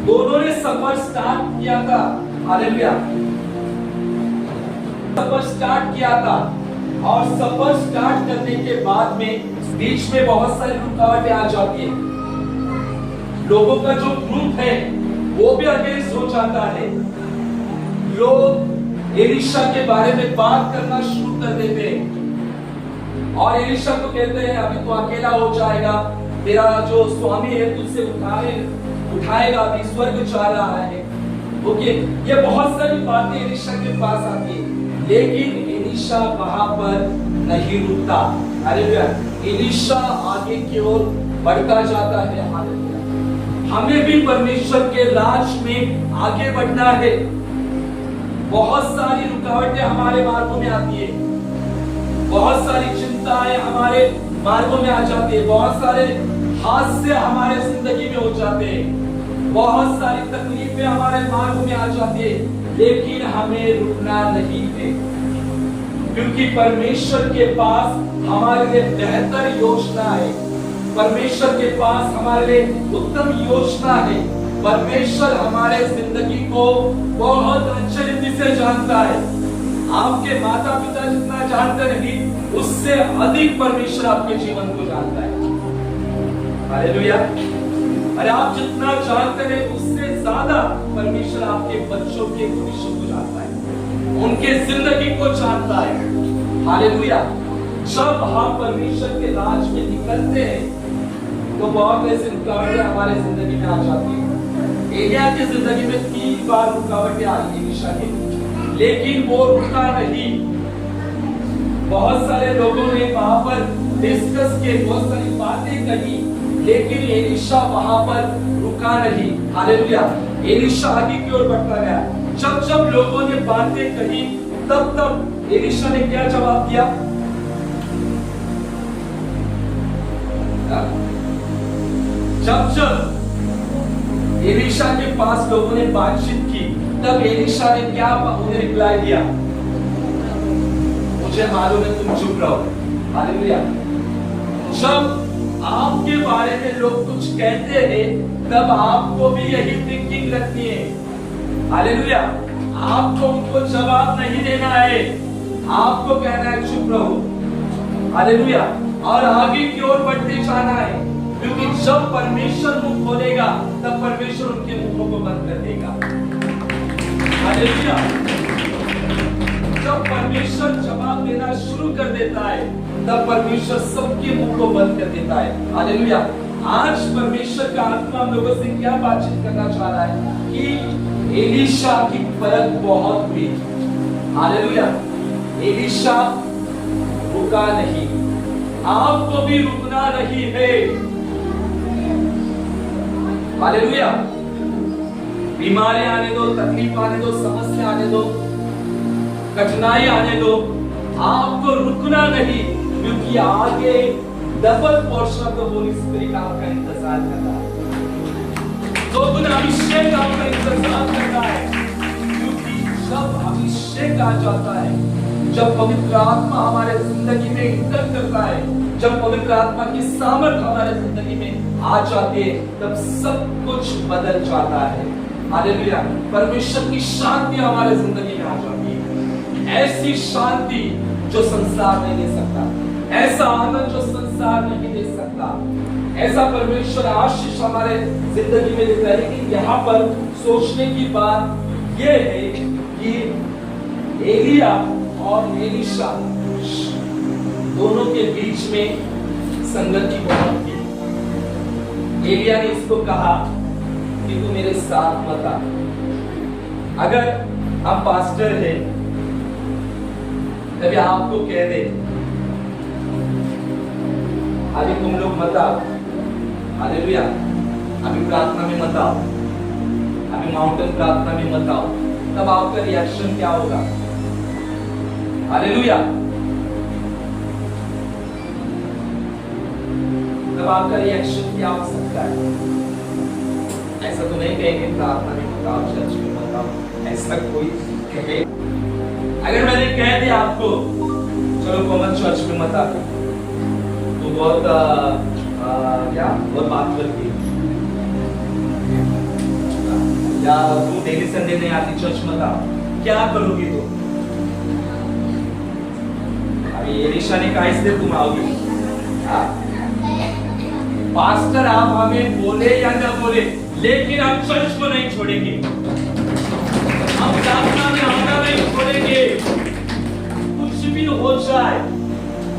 दोनों ने सफर स्टार्ट किया था। हालेलुया। सफर स्टार्ट किया था, और सफर स्टार्ट करने के बाद में बीच में बहुत सारी रुकावटें आ जाती है। लोगों का जो ग्रुप है वो भी अगेंस्ट हो जाता है। लोग एलीशा के बारे में बात करना शुरू कर देते हैं, और एलीशा को कहते हैं अभी तो अकेला हो जाएगा, तेरा जो स्वामी है तुझसे उठाएगा, अभी स्वर्ग जा रहा है। ओके, ये बहुत सारी बातें एलीशा के पास आती है, लेकिन एलीशा वहां पर नहीं रुकता। हालेलुया। एलीशा आगे की ओर बढ़ता जाता है। हालेलुया। हमें भी परमेश्वर के राज में आगे बढ़ना है। बहुत सारी रुकावटें हमारे मार्गों में आती है, बहुत सारी चिंताएं हमारे मार्गों में आ जाती है, बहुत सारे हादसे हमारे जिंदगी में हो जाते हैं, बहुत सारी तकलीफें हमारे मार्गों में आ जाती है, लेकिन हमें रुकना नहीं है, क्योंकि परमेश्वर के पास हमारे लिए बेहतर योजना है। परमेश्वर के पास हमारे लिए उत्तम योजना है। परमेश्वर हमारे जिंदगी को बहुत अच्छे रीति से जानता है। आपके माता पिता जितना जानते नहीं, उससे अधिक परमेश्वर आपके जीवन को जानता है। हालेलुया। अरे आप जितना जानते हैं उससे ज्यादा परमेश्वर आपके बच्चों के भविष्य को जानता है, उनके जिंदगी को जानता है। हालेलुया। जब हम परमेश्वर के राज में निकलते हैं तो बहुत ऐसी रुकावटें हमारे जिंदगी में आ जाती है। एलिया की जिंदगी में 3 बार रुकावटें आई एलीशा की, लेकिन वो रुका नहीं। बहुत सारे लोगों ने वहां पर डिस्कस किए, बहुत सारी बातें कही, लेकिन एलीशा वहां पर रुका नहीं। हालेलुया। एलीशा आगे की ओर बढ़ता गया। जब जब लोगों ने बातें कही, तब तब एलीशा ने क्या जवाब दिया? जब जब एलीशा के पास लोगों ने बातचीत की, तब एलीशा ने क्या उन्हें रिप्लाई दिया? मुझे मालूम है तुम चुप रहो। हालेलुया। जब आपके बारे में लोग कुछ कहते हैं, तब आपको भी यही थिंकिंग रखनी है। हालेलुया। आपको उनको जवाब नहीं देना है, आपको कहना है चुप रहो। हालेलुया। और आगे की ओर बढ़ते जाना है, क्योंकि जब परमेश्वर मुंह खोलेगा तब परमेश्वर उनके मुंहों को बंद कर देगा। हालेलुया। जब परमेश्वर जवाब देना शुरू कर देता है, तब परमेश्वर सबके मुंह को बंद कर देता है। हालेलुया। आज परमेश्वर का आत्मा हम लोगों से क्या बातचीत करना चाह रहा है कि एलीशा की परख बहुत हुई। हालेलुया। एलीशा रुका नहीं, आपको भी रुकना नहीं है। हालेलुया। बीमारी आने दो, तकलीफ आने दो, समस्या आने दो, कठिनाई आने दो, आपको रुकना नहीं, क्योंकि आगे double portion of the Holy spirit आपका इंतजार कर रहा है। दो गुना अभिषेक आपका इंतजार कर रहा है, क्योंकि जब अभिषेक आ जाता है, जब पवित्र आत्मा हमारे जिंदगी में इंटर करता है, जब पवित्र आत्मा की सामर्थ हमारे जिंदगी में आ जाती है, तब सब कुछ बदल जाता है। हालेलुया। परमेश्वर की शांति हमारे जिंदगी में आ जाती है, ऐसी शांति जो संसार नहीं दे सकता, ऐसा आनंद जो संसार नहीं दे सकता, ऐसा परमेश्वर आशीष हमारे जिंदगी में देता है। लेकिन यहाँ पर सोचने की बात यह है कि एलिया और एलीशा दोनों के बीच में संगति बहुत थी। एलिया ने इसको कहा कि तू मेरे साथ मत आ। अगर हम पास्टर हैं, तभी आपको कह दे अभी तुम लोग मत आओ, हालेलुया, अभी प्रार्थना में मत आओ, अभी माउंटेन प्रार्थना में मत आओ, तब आपका रिएक्शन क्या होगा? हालेलुया। तब आपका रिएक्शन क्या हो सकता है? ऐसा तो नहीं कहेंगे प्रार्थना में मत आओ, चर्च में मत आओ, ऐसा कोई कहे? अगर मैंने कह दिया आपको चलो कॉमन चर्च में मत आओ, तो बहुत बात करती है, या तुम डेली संडे नहीं आती चर्च मत आओ, क्या करोगी तो? अभी एलीशा ने कहा इसलिए तुम आओगी। पास्टर आप हमें बोले या न बोले, लेकिन हम चर्च को नहीं छोड़ेंगे, हम प्रार्थना में आना नहीं छोड़ेंगे, कुछ भी हो जाए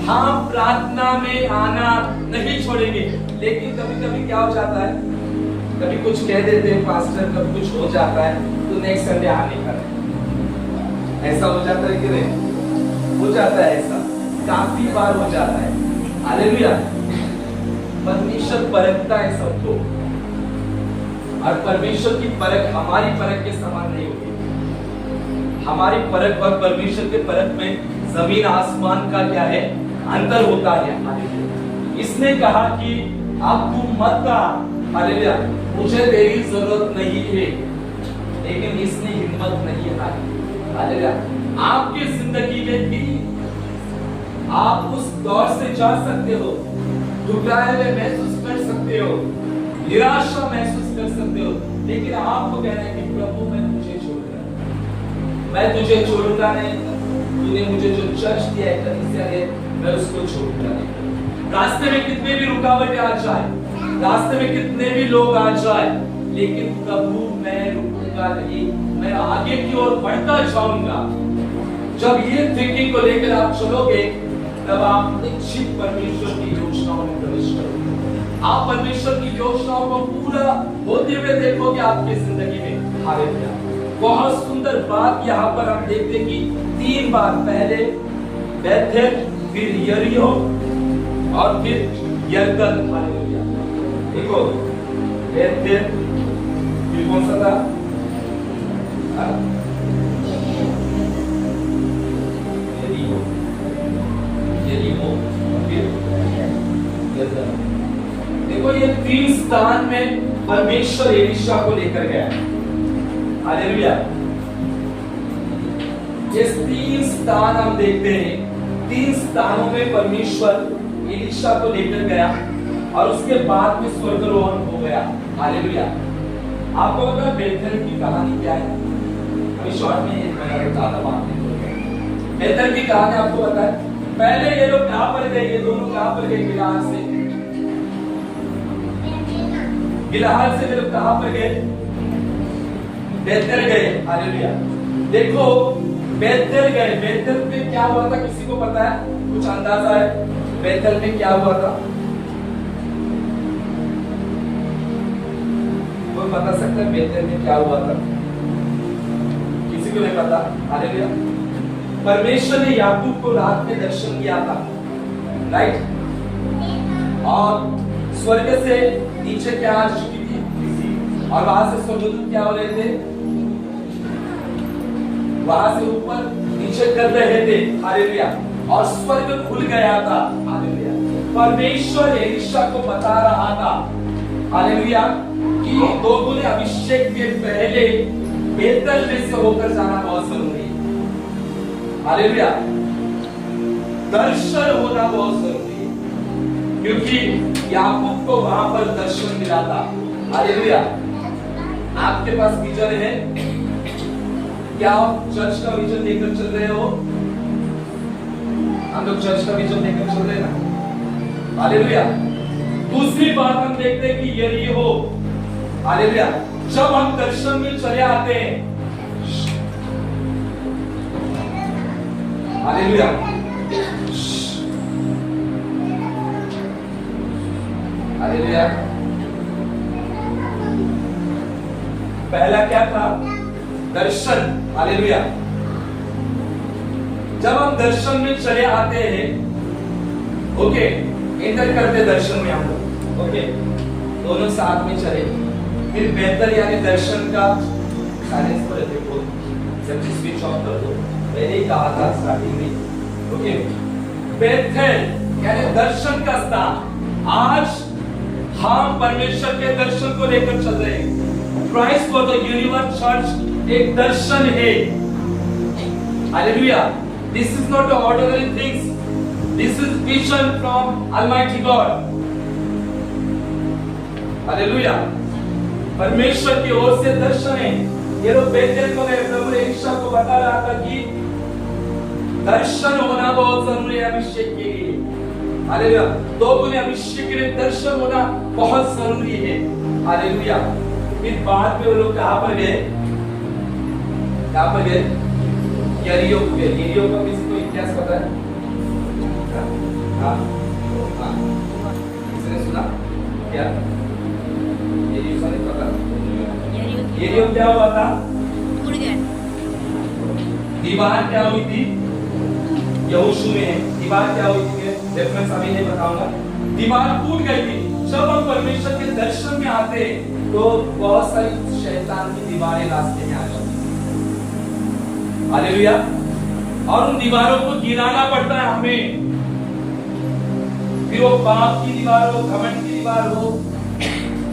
हम प्रार्थना में आना नहीं छोड़ेंगे। लेकिन कभी कभी क्या हो जाता है, कभी कुछ कह देते हैं पास्टर, कभी कुछ हो जाता है तो नेक्स्ट संडे आने का, ऐसा हो जाता है कि नहीं? हो जाता है, ऐसा काफी बार हो जाता है। हालेलुया। परमेश्वर परखता है सबको, और परमेश्वर की परख हमारी परख के समान नहीं होगी। हमारी परख और परमेश्वर के परख में जमीन आसमान का क्या है, अंतर होता है। इसने कहा कि अब तू मत आ, हालेलुया, मुझे तेरी जरूरत नहीं है, लेकिन इसने हिम्मत नहीं हारी। हालेलुया। आपकी जिंदगी में भी आप उस दौर से जा सकते हो, घुटराए हुए महसूस कर सकते हो, निराशा महसूस कर सकते हो, लेकिन आपको कहना है कि प्रभु मैं तुझे छोड़ूंगा, मैं तुझे छोड़ूंगा नहीं, तूने मुझे जो चर्च दिया है, कलीसिया है, मैं उसको छोड़ूंगा नहीं। रास्ते में कितने भी रुकावटें आ जाए, रास्ते में कितने भी लोग आ जाए, लेकिन प्रभु मैं रुकूंगा नहीं, मैं आगे की ओर बढ़ता जाऊंगा। जब ये थिंकिंग को लेकर आप चलोगे, तब आप निश्चित परमेश्वर की योजनाओं में प्रवेश करोगे। आप परमेश्वर की योजनाओं को पूरा होते हुए देखोगे आपकी जिंदगी में। हालेलुया। बहुत सुंदर बात यहाँ पर हम देखते हैं कि 3 बार, पहले बेथेल, फिर यरीहो और फिर यरदन। हालेलुया। देखो बेथेल, फिर कौन सा था? देखो ये 3 स्थान में परमेश्वर एलीशा को लेकर गया। हालेलुया। ये 3 स्थान हम देखते हैं, 3 स्थानों में परमेश्वर एलीशा को लेकर गया और उसके बाद में स्वर्गारोहण हो गया। हालेलुया। आपको पता है बेथेल की कहानी क्या है? अभी शॉर्ट में ज्यादा बात नहीं करूंगा। बेथेल की कहानी आपको पता है? पहले ये लोग कहां पर गए? ये दोनों कहां पर गए? गिलाद से। गिलाद से ये लोग कहां पर गए? बेथेल गए। हालेलुया। देखो बेथेल गए, बेथेल में क्या हुआ था किसी को पता है? कुछ अंदाजा है बेथेल में क्या हुआ था? कोई बता सकता है बेथेल में क्या हुआ था? किसी को नहीं पता? हालेलुया। परमेश्वर ने याकूब को रात में दर्शन किया था, राइट? और स्वर्ग से नीचे क्या आ चुकी थी और वहां से स्वर्गदूत क्या हो रहे थे, वहां से ऊपर नीचे कर रहे थे, हालेलुया। और स्वर्ग खुल गया था, हालेलुया। परमेश्वर एलीशा को बता रहा था, हालेलुया, कि दोगुने अभिषेक के पहले बेतल में से होकर जाना बहुत जरूरी है, हालेलुया। दर्शन होना बहुत जरूरी है, क्योंकि याकूब को वहां पर दर्शन मिला था, हालेलुया। आपके पास विजन है क्या? आप चर्च का विजन लेकर चल रहे हो? हम लोग चर्च का विजन लेकर चल रहे हैं ना, हालेलुया। दूसरी बात हम देखते हैं कि यरीहो, हालेलुया, जब हम दर्शन में चले आते हैं, हालेलुया, हालेलुया। पहला क्या था? दर्शन, हालेलुया। जब हम दर्शन में चले आते हैं, ओके, एंटर करते दर्शन में हम लोग, ओके, दोनों साथ में चले, फिर बेहतर यानी दर्शन का साइलेंस पर देखो, जब स्विच ऑफ कर दो, मैंने ही कहा था स्टार्टिंग में, ओके, बेहतर यानी दर्शन का स्थान। आज हम परमेश्वर के दर्शन को लेकर चल रहे हैं। Christ for the universe church एक दर्शन है, hallelujah. This is not ordinary things. This is vision from Almighty God. Hallelujah. परमेश्वर की ओर से दर्शन है। ये लोग बेतेल को गए, प्रभु एलीशा को बता रहा था कि दर्शन होना बहुत जरूरी है अभिषेक के लिए, हालेलुया। दोगुने अभिषेक के लिए दर्शन होना बहुत जरूरी है, हालेलुया। फिर बाद में वो लोग कहां पर गए? कहां पर गए? यरीहो को गए। यरीहो का किसी को इतिहास पता है? हाँ, हाँ, किसने सुना क्या? यरीहो नहीं पता। यरीहो क्या हुआ था? टूट गया। दीवार क्या हुई थी? यहोशू में है। दीवार क्या हुई थी? रेफरेंस अभी नहीं बताऊंगा। दीवार टूट गई थी। जब हम परमेश्वर के दर्शन में आते हैं तो बहुत सारी शैतान की दीवारें रास्ते में आ जाती हैं, हालेलुया। और उन दीवारों को गिराना पड़ता है हमें, फिर वो पाप की दीवार हो, घमंड की दीवार हो,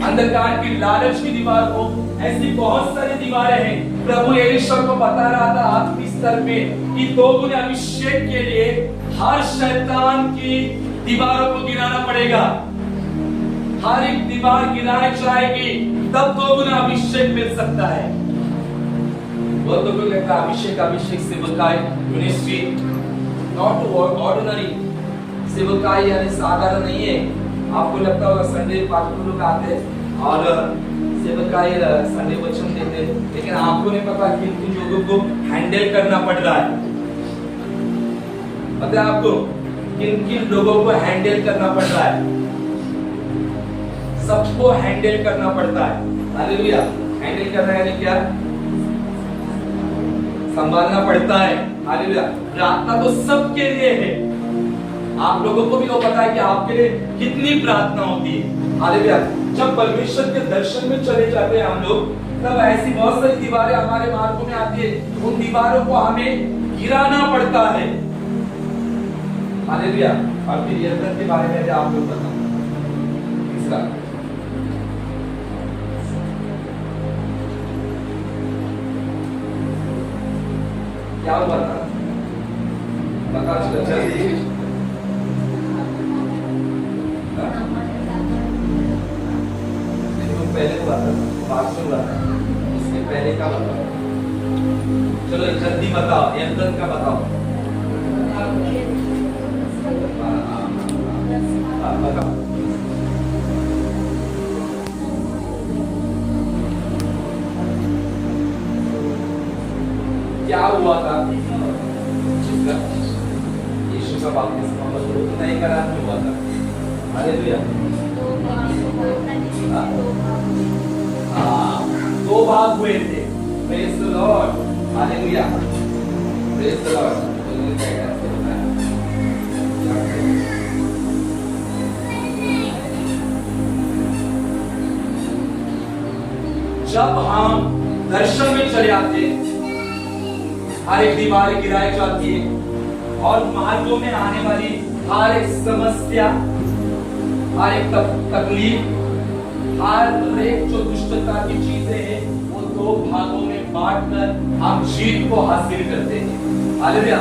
अंधकार की लालच की दीवार हो, ऐसी बहुत सारी दीवारें हैं। प्रभु एलीशा को बता रहा था आत्मिक स्तर पे कि दोगुने अभिषेक के लिए हर शैतान की दीवारों को गिराना पड़ेगा। हर एक दीवार गिराई जाएगी, तब दोगुना अभिषेक मिल सकता है। बहुत लोगों को लगता है अभिषेक सेवकाई मिनिस्ट्री नॉट ऑर्डिनरी सेवकाई यानी साधारण नहीं है। आपको लगता होगा संडे पास्टर लोग आते और सेवकाई संडे वचन देते, लेकिन आपको नहीं पता कि किन लोगों को हैंडल करना पड़ रहा है। पता है आपको किन किन लोगों को हैंडल करना पड़ रहा है? सबको हैंडल करना पड़ता है, हालेलुया। हैंडल करना यानी क्या? संभालना पड़ता है, हालेलुया। प्रार्थना तो सबके लिए है। आप लोगों को भी वो पता है कि आपके लिए कितनी प्रार्थना होती है, हालेलुया। जब परमेश्वर के दर्शन में चले जाते हैं हम लोग, तब ऐसी बहुत सारी दीवारें हमारे मार्गों में आती है। उन दीवारों को हमें गिराना पड़ता है, हालेलुया। और फिर यंत्र के बारे में आप लोग बताओ। तीसरा क्या हुआ था? बता जल्दी। पहले हुआ था, बाद में हुआ था, इसके पहले का बताओ। चलो जल्दी बताओ, यंत्र का बताओ। बताओ क्या हुआ था? यीशु का बपतिस्मा नहीं करा हुआ था, हालेलुया। दो भाग हुए थे। Praise the Lord, hallelujah, praise the Lord. जब हम दर्शन में चले आते, हर एक दीवार गिराई जाती है और मार्गों में आने वाली हर एक समस्या, हर एक तकलीफ, हर एक जो दुष्टता की चीजें हैं वो दो भागों में बांटकर हम जीत को हासिल करते हैं। हालेलुया,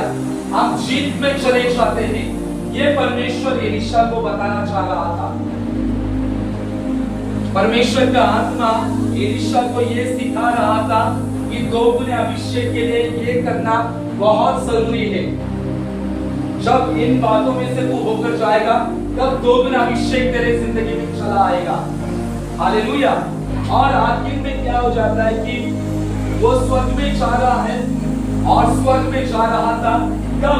हम जीत में चले जाते हैं। ये परमेश्वर एलीशा को बताना चाह रहा था। परमेश्वर का आत्मा एलीशा को ये सिखा रहा था कि दोगुने अभिषेक के लिए ये करना बहुत जरूरी है। जब इन बातों में से तू होकर जाएगा तब दोगुना अभिषेक तेरे जिंदगी में चला आएगा। हालेलुया। और आखिर में क्या हो जाता है कि वो स्वर्ग में जा रहा है और स्वर्ग में जा रहा था, तब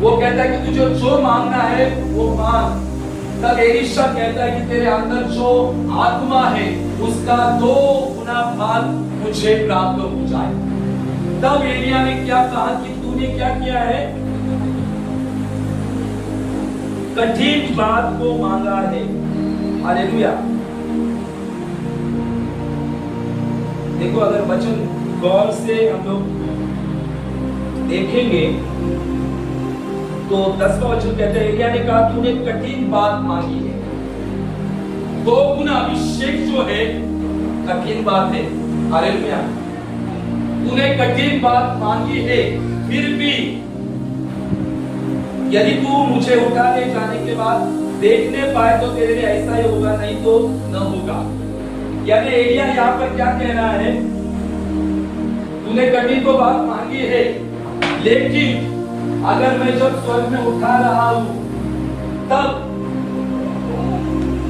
वो कहता है कि तुझे जो मांगना है वो मांग। तब एलीशा कहता है कि तेरे अंदर जो आत्मा है उसका 2 गुना भाग मुझे प्राप्त हो जाए। तब एलिया ने क्या कहा कि तूने क्या किया है? कठिन बात को मांगा है। हालेलुया। देखो, अगर वचन गौर से हम लोग देखेंगे तो 10वां वचन कहते हैं, एलिया ने कहा तूने कठिन बात मांगी है। 2 गुना अभिषेक जो है कठिन बात है। हालेलुया। तूने कठिन बात मांगी है, फिर भी यदि तू मुझे उठा ले जाने के बाद देखने पाए तो तेरे लिए ऐसा ही होगा, नहीं तो न होगा। यानी एलिया यहाँ पर क्या कह रहा है? तूने कठिन को बात मांगी है, लेकिन अगर मैं जब स्वर्ग में उठा रहा हूं तब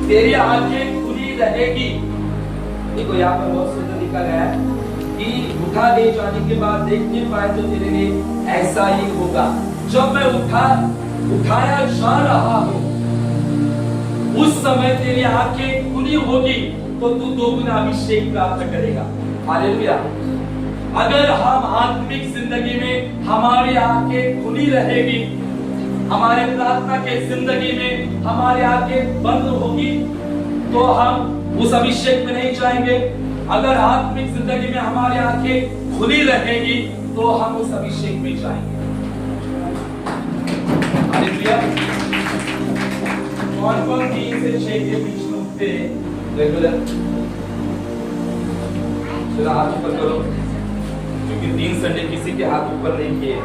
तेरी आंखें खुली रहेगी। देखो, यहाँ पर बहुत सुंदर लिखा गया है कि उठा ले जाने के बाद देखने पाए तो तेरे लिए ऐसा ही होगा। जब मैं उठाया जा रहा हूं उस समय तेरी आंखें खुली होगी तो तू 2 गुना अभिषेक प्राप्त करेगा। हालेलुया। अगर हम आत्मिक जिंदगी में हमारी आंखें खुली रहेगी, हमारे प्रार्थना के जिंदगी में हमारी आंखें बंद होगी तो हम उस अभिषेक में नहीं जाएंगे। अगर आत्मिक जिंदगी में हमारी आंखें खुली रहेगी तो हम उस अभिषेक में जाएंगे। हालेलुया। कौन 3 से 6 के बीच में उठते रेगुलर? चलो हाथ ऊपर करो, क्योंकि 3 संडे किसी के हाथ ऊपर नहीं किए।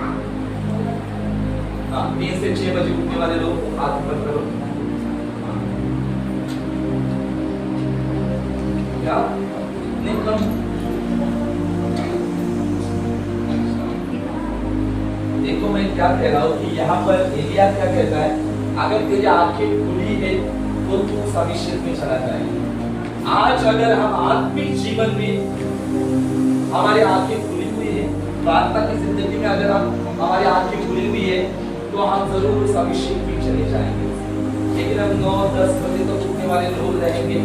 हाँ, 3 से 6 बजे उठने वाले लोग हाथ ऊपर करो। क्या नहीं कम? देखो, मैं क्या कह रहा हूँ कि यहाँ पर एलिया क्या कहता है, अगर तेरी आंखें खुली है तो तू उस अभिषेक में चला जाएगा। आज अगर हम आत्मिक जीवन में हमारी आंखें खुली हुई है, प्रार्थना की जिंदगी में अगर हमारी आंखें खुली हुई है तो हम जरूर उस अभिषेक में चले जाएंगे। लेकिन हम 9-10 बजे तक उठने वाले लोग रहेंगे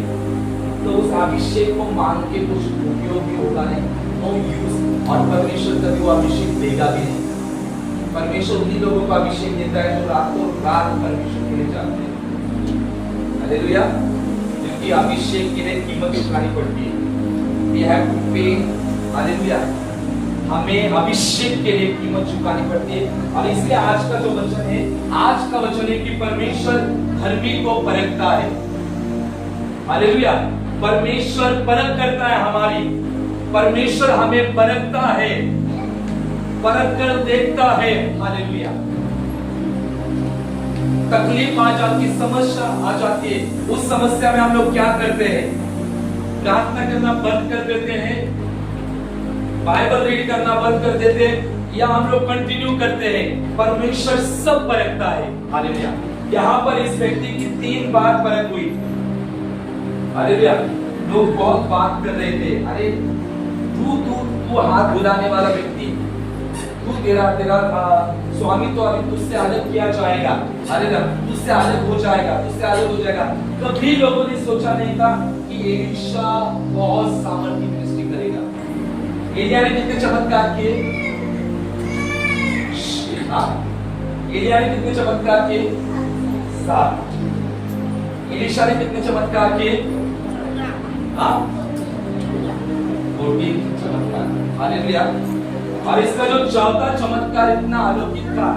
तो उस अभिषेक को मांग के कुछ उपयोग भी होगा नहीं, नो यूज। और परमेश्वर कभी वो अभिषेक देगा भी नहीं। परमेश्वर उन्हीं लोगों को अभिषेक देता है जो रातों रात परमेश्वर के लिए जाते हैं। हालेलुया। क्योंकि अभिषेक के लिए कीमत चुकानी पड़ती है। We have to pay। Hallelujah. हमें अभिषेक के लिए कीमत चुकानी पड़ती है। और इसलिए आज का जो वचन है, आज का वचन है कि परमेश्वर धर्मी को परखता है। हालेलुया। परमेश्वर परख करता है हमारी। परमेश्वर हमें परखता है, परख कर देखता है। हालेलुया। तकलीफ आ जाती, समस्या आ जाती है, उस समस्या में हम लोग क्या करते हैं? प्रार्थना करना बंद कर देते हैं, बाइबल रीड करना बंद कर देते हैं, या हम लोग कंटिन्यू करते हैं। परमेश्वर सब परखता है। हालेलुया। यहाँ पर इस व्यक्ति की 3 बार परख हुई। हालेलुया। लोग बहुत बात कर रहे थे, अरे तू हाथ बुलाने वाला व्यक्ति, तू तेरा स्वामी तो अभी तुझसे अलग किया जाएगा। हालेलुया। तुझसे अलग हो जाएगा, तुझसे अलग हो जाएगा। कभी लोगों ने सोचा नहीं था कि कि एलीशा बहुत सामर्थ्य मिनिस्ट्री करेगा। एलिया ने कितने चमत्कार किए? एलिया ने कितने चमत्कार किए? 7। एलीशा ने कितने चमत्कार किए? 14 चमत्कार। हालेलुया। और इसका जो चौथा चमत्कार इतना अलौकिक था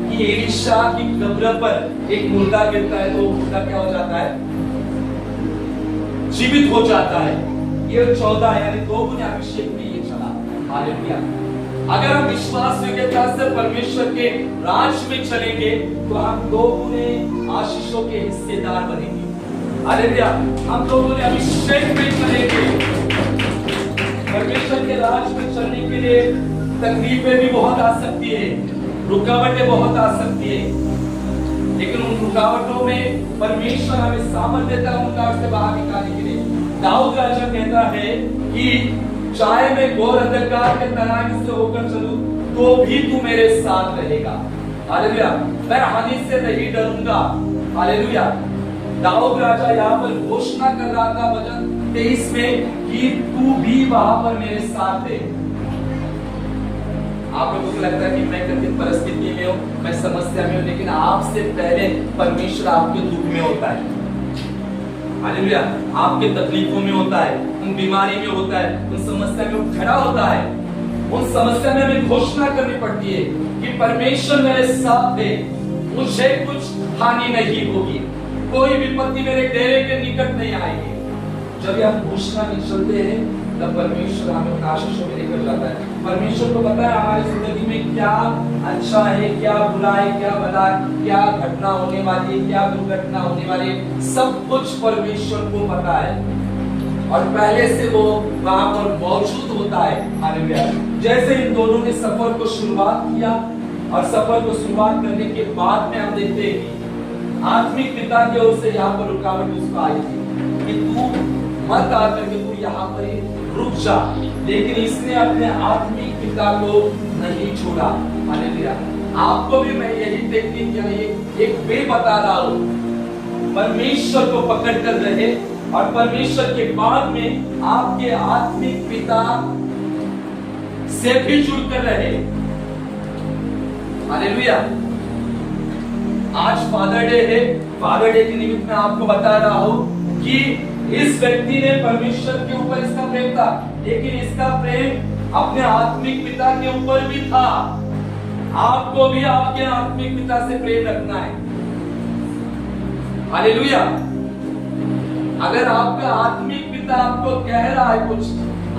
कि एलीशा की कब्र पर एक मुर्दा गिरता है, तो वो मुर्दा क्या हो जाता है? जीवित हो जाता है। ये 14 यानी 2 गुने अभिषेक में ये चला। हालेलुया। अगर हम विश्वास योग्यता से परमेश्वर के राज में चलेंगे तो हम 2 गुने आशीषों के हिस्सेदार बनेंगे। हालेलुया। हम 2 गुने अभिषेक में चलेंगे। परमेश्वर के राज में चलने के लिए तकलीफें भी बहुत आ सकती है, रुकावटें बहुत आ सकती है, लेकिन उन रुकावटों में परमेश्वर हमें सामर्थ्य देता है उनका से बाहर निकालने के लिए। दाऊद राजा कहता है कि चाहे मैं घोर अंधकार के तराई से होकर चलूं तो भी तू मेरे साथ रहेगा। हालेलुया। मैं हानि से नहीं डरूंगा। हालेलुया। दाऊद राजा यहाँ पर घोषणा कर रहा था वचन 23 में कि तू भी वहां पर मेरे साथ है। आप लोगों को लगता है कि मैं कठिन परिस्थिति में हूं, मैं समस्या में हूं, लेकिन आपसे पहले परमेश्वर आपके दुख में होता है। हालेलुया। आपके तकलीफों में होता है, उन बीमारी में होता है, उन समस्या में खड़ा होता है। उन समस्या में हमें घोषणा करनी पड़ती है कि परमेश्वर मेरे साथ है, मुझे कुछ हानि नहीं होगी, कोई विपत्ति मेरे डेरे के निकट नहीं आएगी। जब हम घोषणा में चलते हैं तब परमेश्वर हमें आशीषों में लेकर जाता है। परमेश्वर को पता है हमारी जिंदगी में क्या अच्छा है, क्या बुरा है, क्या भला है, क्या घटना होने वाली है, क्या दुर्घटना होने वाली है, सब कुछ परमेश्वर को पता है और पहले से वो वहां पर मौजूद होता है। हालेलुया। जैसे इन दोनों ने सफर को शुरुआत किया और सफर को शुरुआत करने के बाद में हम देखते हैं कि आत्मिक पिता की ओर से यहाँ पर रुकावट उसको आई थी कि तू मत आकर के तू यहाँ पर रुक जा, लेकिन इसने अपने आत्मिक पिता को नहीं छोड़ा। हालेलुया। आपको भी मैं यही टेक्निक यानी एक वे बता रहा हूँ, परमेश्वर को पकड़ कर रहे और परमेश्वर के बाद में आपके आत्मिक पिता से भी जुड़ कर रहे। हालेलुया। आज फादर डे है। फादर डे के निमित्त मैं आपको बता रहा हूं कि इस व्यक्ति ने परमेश्वर के ऊपर इसका प्रेम था, लेकिन इसका प्रेम अपने आत्मिक पिता के ऊपर भी था। आपको भी आपके आत्मिक पिता से प्रेम रखना है। हालेलुया। अगर आपका आत्मिक पिता आपको कह रहा है कुछ,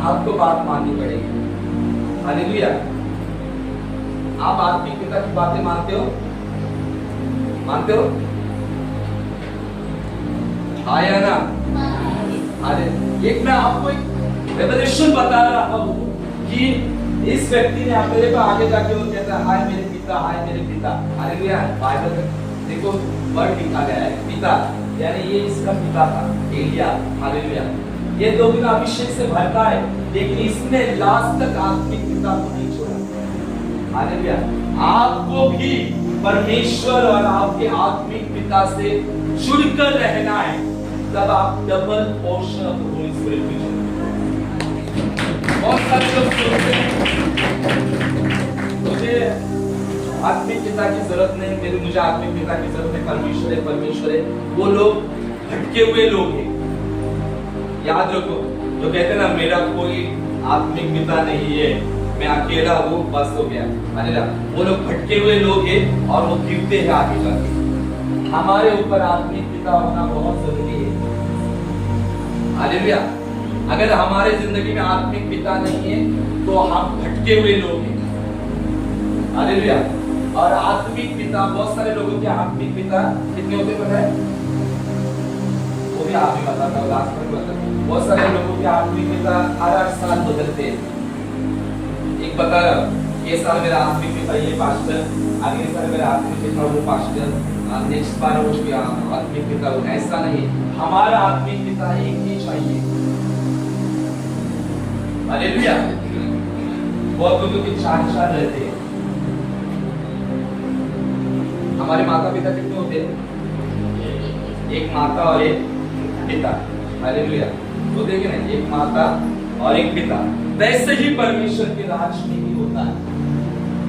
आपको बात माननी पड़ेगी। हालेलुया। आप आत्मिक पिता की बातें मानते हो? मानते हो? आया ना? अरे एक मैं आपको एक रेवलेशन बता रहा हूं कि इस व्यक्ति ने अपने पे आगे जाके वो कहता है हाय मेरे पिता, हाय मेरे पिता। हालेलुया। बाइबल में देखो वर्ड लिखा गया है पिता, यानी ये इसका पिता था एलिया। हालेलुया। ये 2 गुना अभिषेक से भरता है, लेकिन इसने लास्ट तक आत्मिक पिता को नहीं छोड़ा। हालेलुया। आपको भी परमेश्वर और आपके आत्मिक पिता से जुड़कर रहना है, तब आप double portion of the Holy spirit में। बहुत सारे लोग सोचते हैं मुझे आत्मिक पिता की जरूरत नहीं, मुझे आत्मिक पिता की जरूरत है, परमेश्वर है, परमेश्वर है। वो लोग भटके हुए लोग हैं। याद रखो, जो कहते हैं ना मेरा कोई आत्मिक पिता नहीं है, मैं अकेला हूँ, बस हो गया। हालेलुया। वो लोग भटके हुए लोग हैं और वो गिरते हैं आगे जाके। हमारे ऊपर आत्मिक पिता होना बहुत जरूरी है। हालेलुया। अगर हमारे जिंदगी में आत्मिक पिता नहीं है तो हम भटके हुए लोग हैं। हालेलुया। और आत्मिक पिता, बहुत सारे लोगों के आत्मिक पिता कितने होते हैं पता है? वो भी आप ही बताता हूँ, लास्ट में बताता हूँ। बहुत सारे लोगों के आत्मिक पिता हर 8 साल बदलते हैं। एक बता रहा ये साल मेरा आत्मिक पिता ये पास्टर, अगले साल मेरा आत्मिक पिता वो पास्टर, नेक्स्ट बार वो आत्मिक पिता वो। ऐसा नहीं, हमारा आत्मिक पिता एक ही चाहिए। हालेलुया। बहुत लोगों के 4 रहते हैं। हमारे माता पिता कितने होते हैं? एक माता और एक पिता। हालेलुया। तो देखे ना, एक माता और एक पिता, वैसे ही परमेश्वर के राज में भी होता है।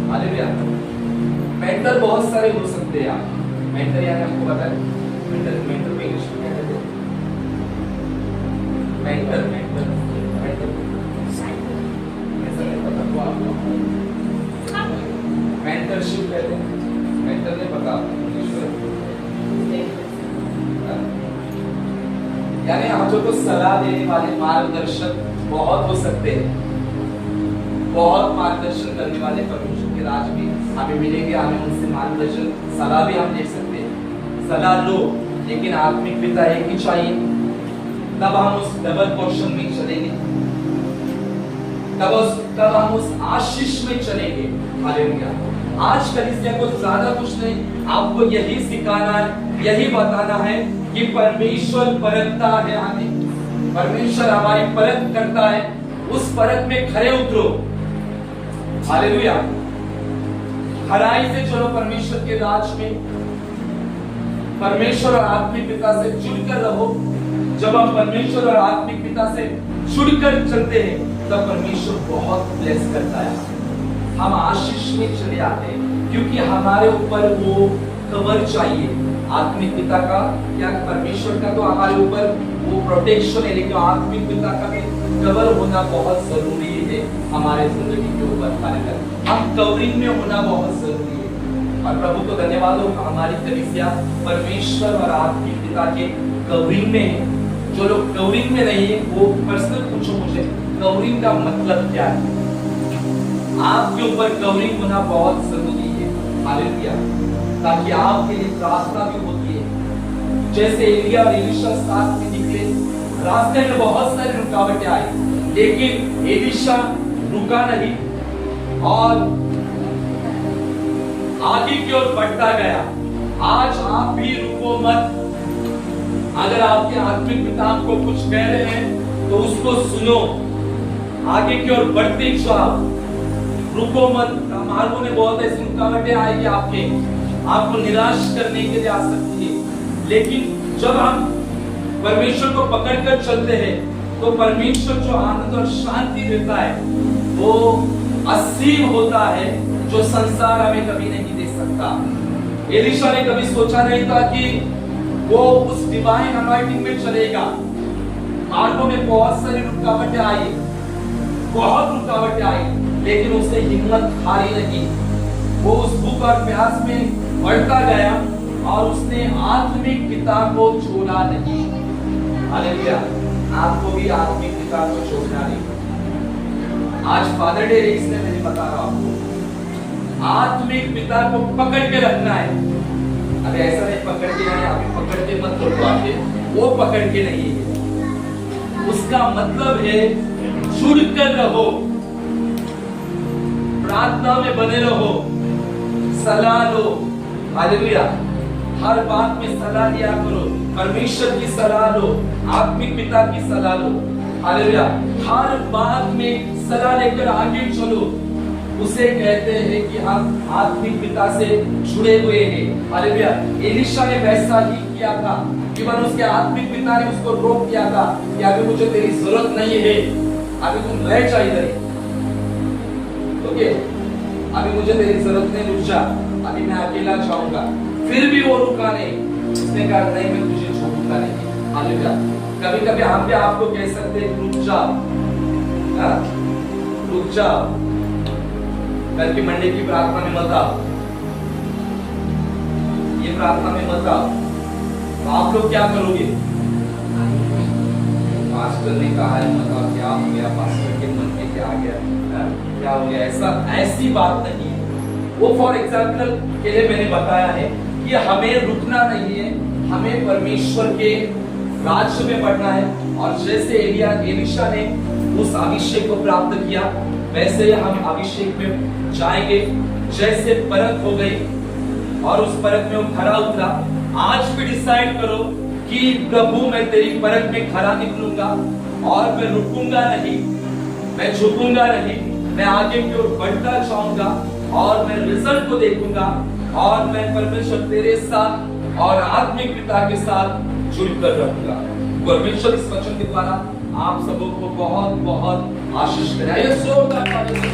हालेलुया। मेंटर बहुत सारे हो सकते हैं। आप मेंटर यानी आपको पता है मेंटर में इंग्लिश में क्या कहते हैं? मेंटर ऐसा नहीं पता तो आपको मेंटरशिप कहते हैं। मेंटर नहीं पता इंग्लिश में? यानी हम जो को सलाह देने वाले मार्गदर्शक बहुत हो सकते हैं, बहुत मार्गदर्शन करने वाले परमेश्वर के राज में हमें मिलेंगे। हमें उनसे मार्गदर्शन सलाह भी हम दे सकते हैं। सलाह लो, लेकिन आत्मिक पिता एक ही चाहिए, तब हम उस डबल पोर्शन में चलेंगे, तब हम उस आशीष में चलेंगे। हालेलुया। आज कलीसिया को ज्यादा कुछ नहीं, आपको यही सिखाना है, यही बताना है कि परमेश्वर परखता है हमें, परमेश्वर हमारी परख करता है, उस परख में खरे उतरो। हालेलुया। खराई से चलो परमेश्वर के राज में, परमेश्वर और आत्मिक पिता से जुड़कर रहो। जब हम परमेश्वर और आत्मिक पिता से जुड़कर चलते हैं तब परमेश्वर बहुत ब्लेस करता है, हम आशीष में चले आते हैं, क्योंकि हमारे ऊपर वो कवर चाहिए आत्मिक पिता का, या परमेश्वर का तो हमारे ऊपर वो प्रोटेक्शन है, लेकिन आत्मिक पिता का भी कवर होना बहुत जरूरी है हमारे जिंदगी के ऊपर। हम कवरिंग में होना बहुत जरूरी है। और प्रभु को धन्यवाद हो, हमारी कलीसिया परमेश्वर और आत्मिक पिता के कवरिंग में है। जो लोग कवरिंग में नहीं है वो पर्सनल पूछो मुझे, कवरिंग का मतलब क्या है? आपके ऊपर कवरिंग होना बहुत जरूरी है। हालेलुया। ताकि आपके लिए प्रार्थना भी होती है। जैसे एलिया और एलीशा साथ में निकले, रास्ते में बहुत सारी रुकावटें आई, लेकिन एलीशा रुका नहीं और आगे की ओर बढ़ता गया। आज आप भी रुको मत। अगर आपके आत्मिक पिता आपको कुछ कह रहे हैं तो उसको सुनो, आगे की ओर बढ़ते जाओ, रुको मत। मार्गों में बहुत ऐसी रुकावटें आएगी आपको निराश करने के लिए आ सकती है, लेकिन जब हम परमेश्वर को पकड़कर चलते हैं तो परमेश्वर जो आनंद और शांति देता है वो असीम होता है, जो संसार हमें कभी नहीं दे सकता। एलीशा ने कभी सोचा नहीं था कि वो उस डिवाइन अनॉइंटिंग में चलेगा। मार्गों में बहुत सारी रुकावटें आई, लेकिन उसने हिम्मत हारी नहीं। वो उस भूख और प्यास में बढ़ता गया और उसने आत्मिक पिता को छोड़ा नहीं। हालेलुया। आपको भी आत्मिक पिता को छोड़ना नहीं। आज फादर डे है, इसलिए मैं बता रहा हूं आपको, आत्मिक पिता को पकड़ के रखना है। अभी ऐसा नहीं पकड़ के नहीं, अभी पकड़ के मत छोड़ो, आगे वो पकड़ के नहीं है। उसका मतलब है जुड़कर रहो, प्रार्थना में बने रहो, सलाह लो। हालेलुया। हर बात में सलाह लिया करो, परमेश्वर की सलाह लो, आत्मिक पिता की सलाह लो। हालेलुया। हर बात में सलाह लेकर आगे चलो। उसे कहते हैं कि हम आत्मिक पिता से जुड़े हुए हैं। हालेलुया। एलीशा ने वैसा ही किया था, इवन उसके आत्मिक पिता ने उसको रोक दिया था कि अभी मुझे तेरी जरूरत नहीं है, अभी तुम रह जा इधर, ओके, अभी मुझे तेरी जरूरत नहीं, रुक जा, अभी मैं अकेला जाऊंगा। फिर भी वो रुका नहीं, उसने कहा नहीं मैं तुझे छोड़ूंगा नहीं। हालेलुया। कभी कभी हम भी आपको कह सकते हैं रुक जा, रुक जा, कल की मंडे की प्रार्थना में मत आओ, ये प्रार्थना में मत आओ। तो आप लोग क्या करोगे? पास्टर ने कहा है मत आओ, क्या हो गया? पास्टर के मन में क्या आ गया? क्या हो गया? ऐसी बात नहीं है। वो फॉर एग्जाम्पल के लिए मैंने बताया है कि हमें रुकना नहीं है, हमें परमेश्वर के राज्य में बढ़ना है। और जैसे एलीशा ने उस अभिषेक को प्राप्त किया, वैसे हम अभिषेक में जाएंगे। जैसे परख हो गई और उस परख में वो खरा उतरा, आज भी डिसाइड करो कि प्रभु मैं तेरी परख में खरा निकलूंगा और मैं रुकूंगा नहीं, मैं झुकूंगा नहीं, मैं आगे की ओर बढ़ता जाऊंगा और मैं रिजल्ट को देखूंगा और मैं परमेश्वर तेरे साथ और आत्मिक पिता के साथ जुड़कर रहूंगा। परमेश्वर इस वचन के द्वारा आप सबों को बहुत बहुत आशीष करें। आइए जोरदार तालियों से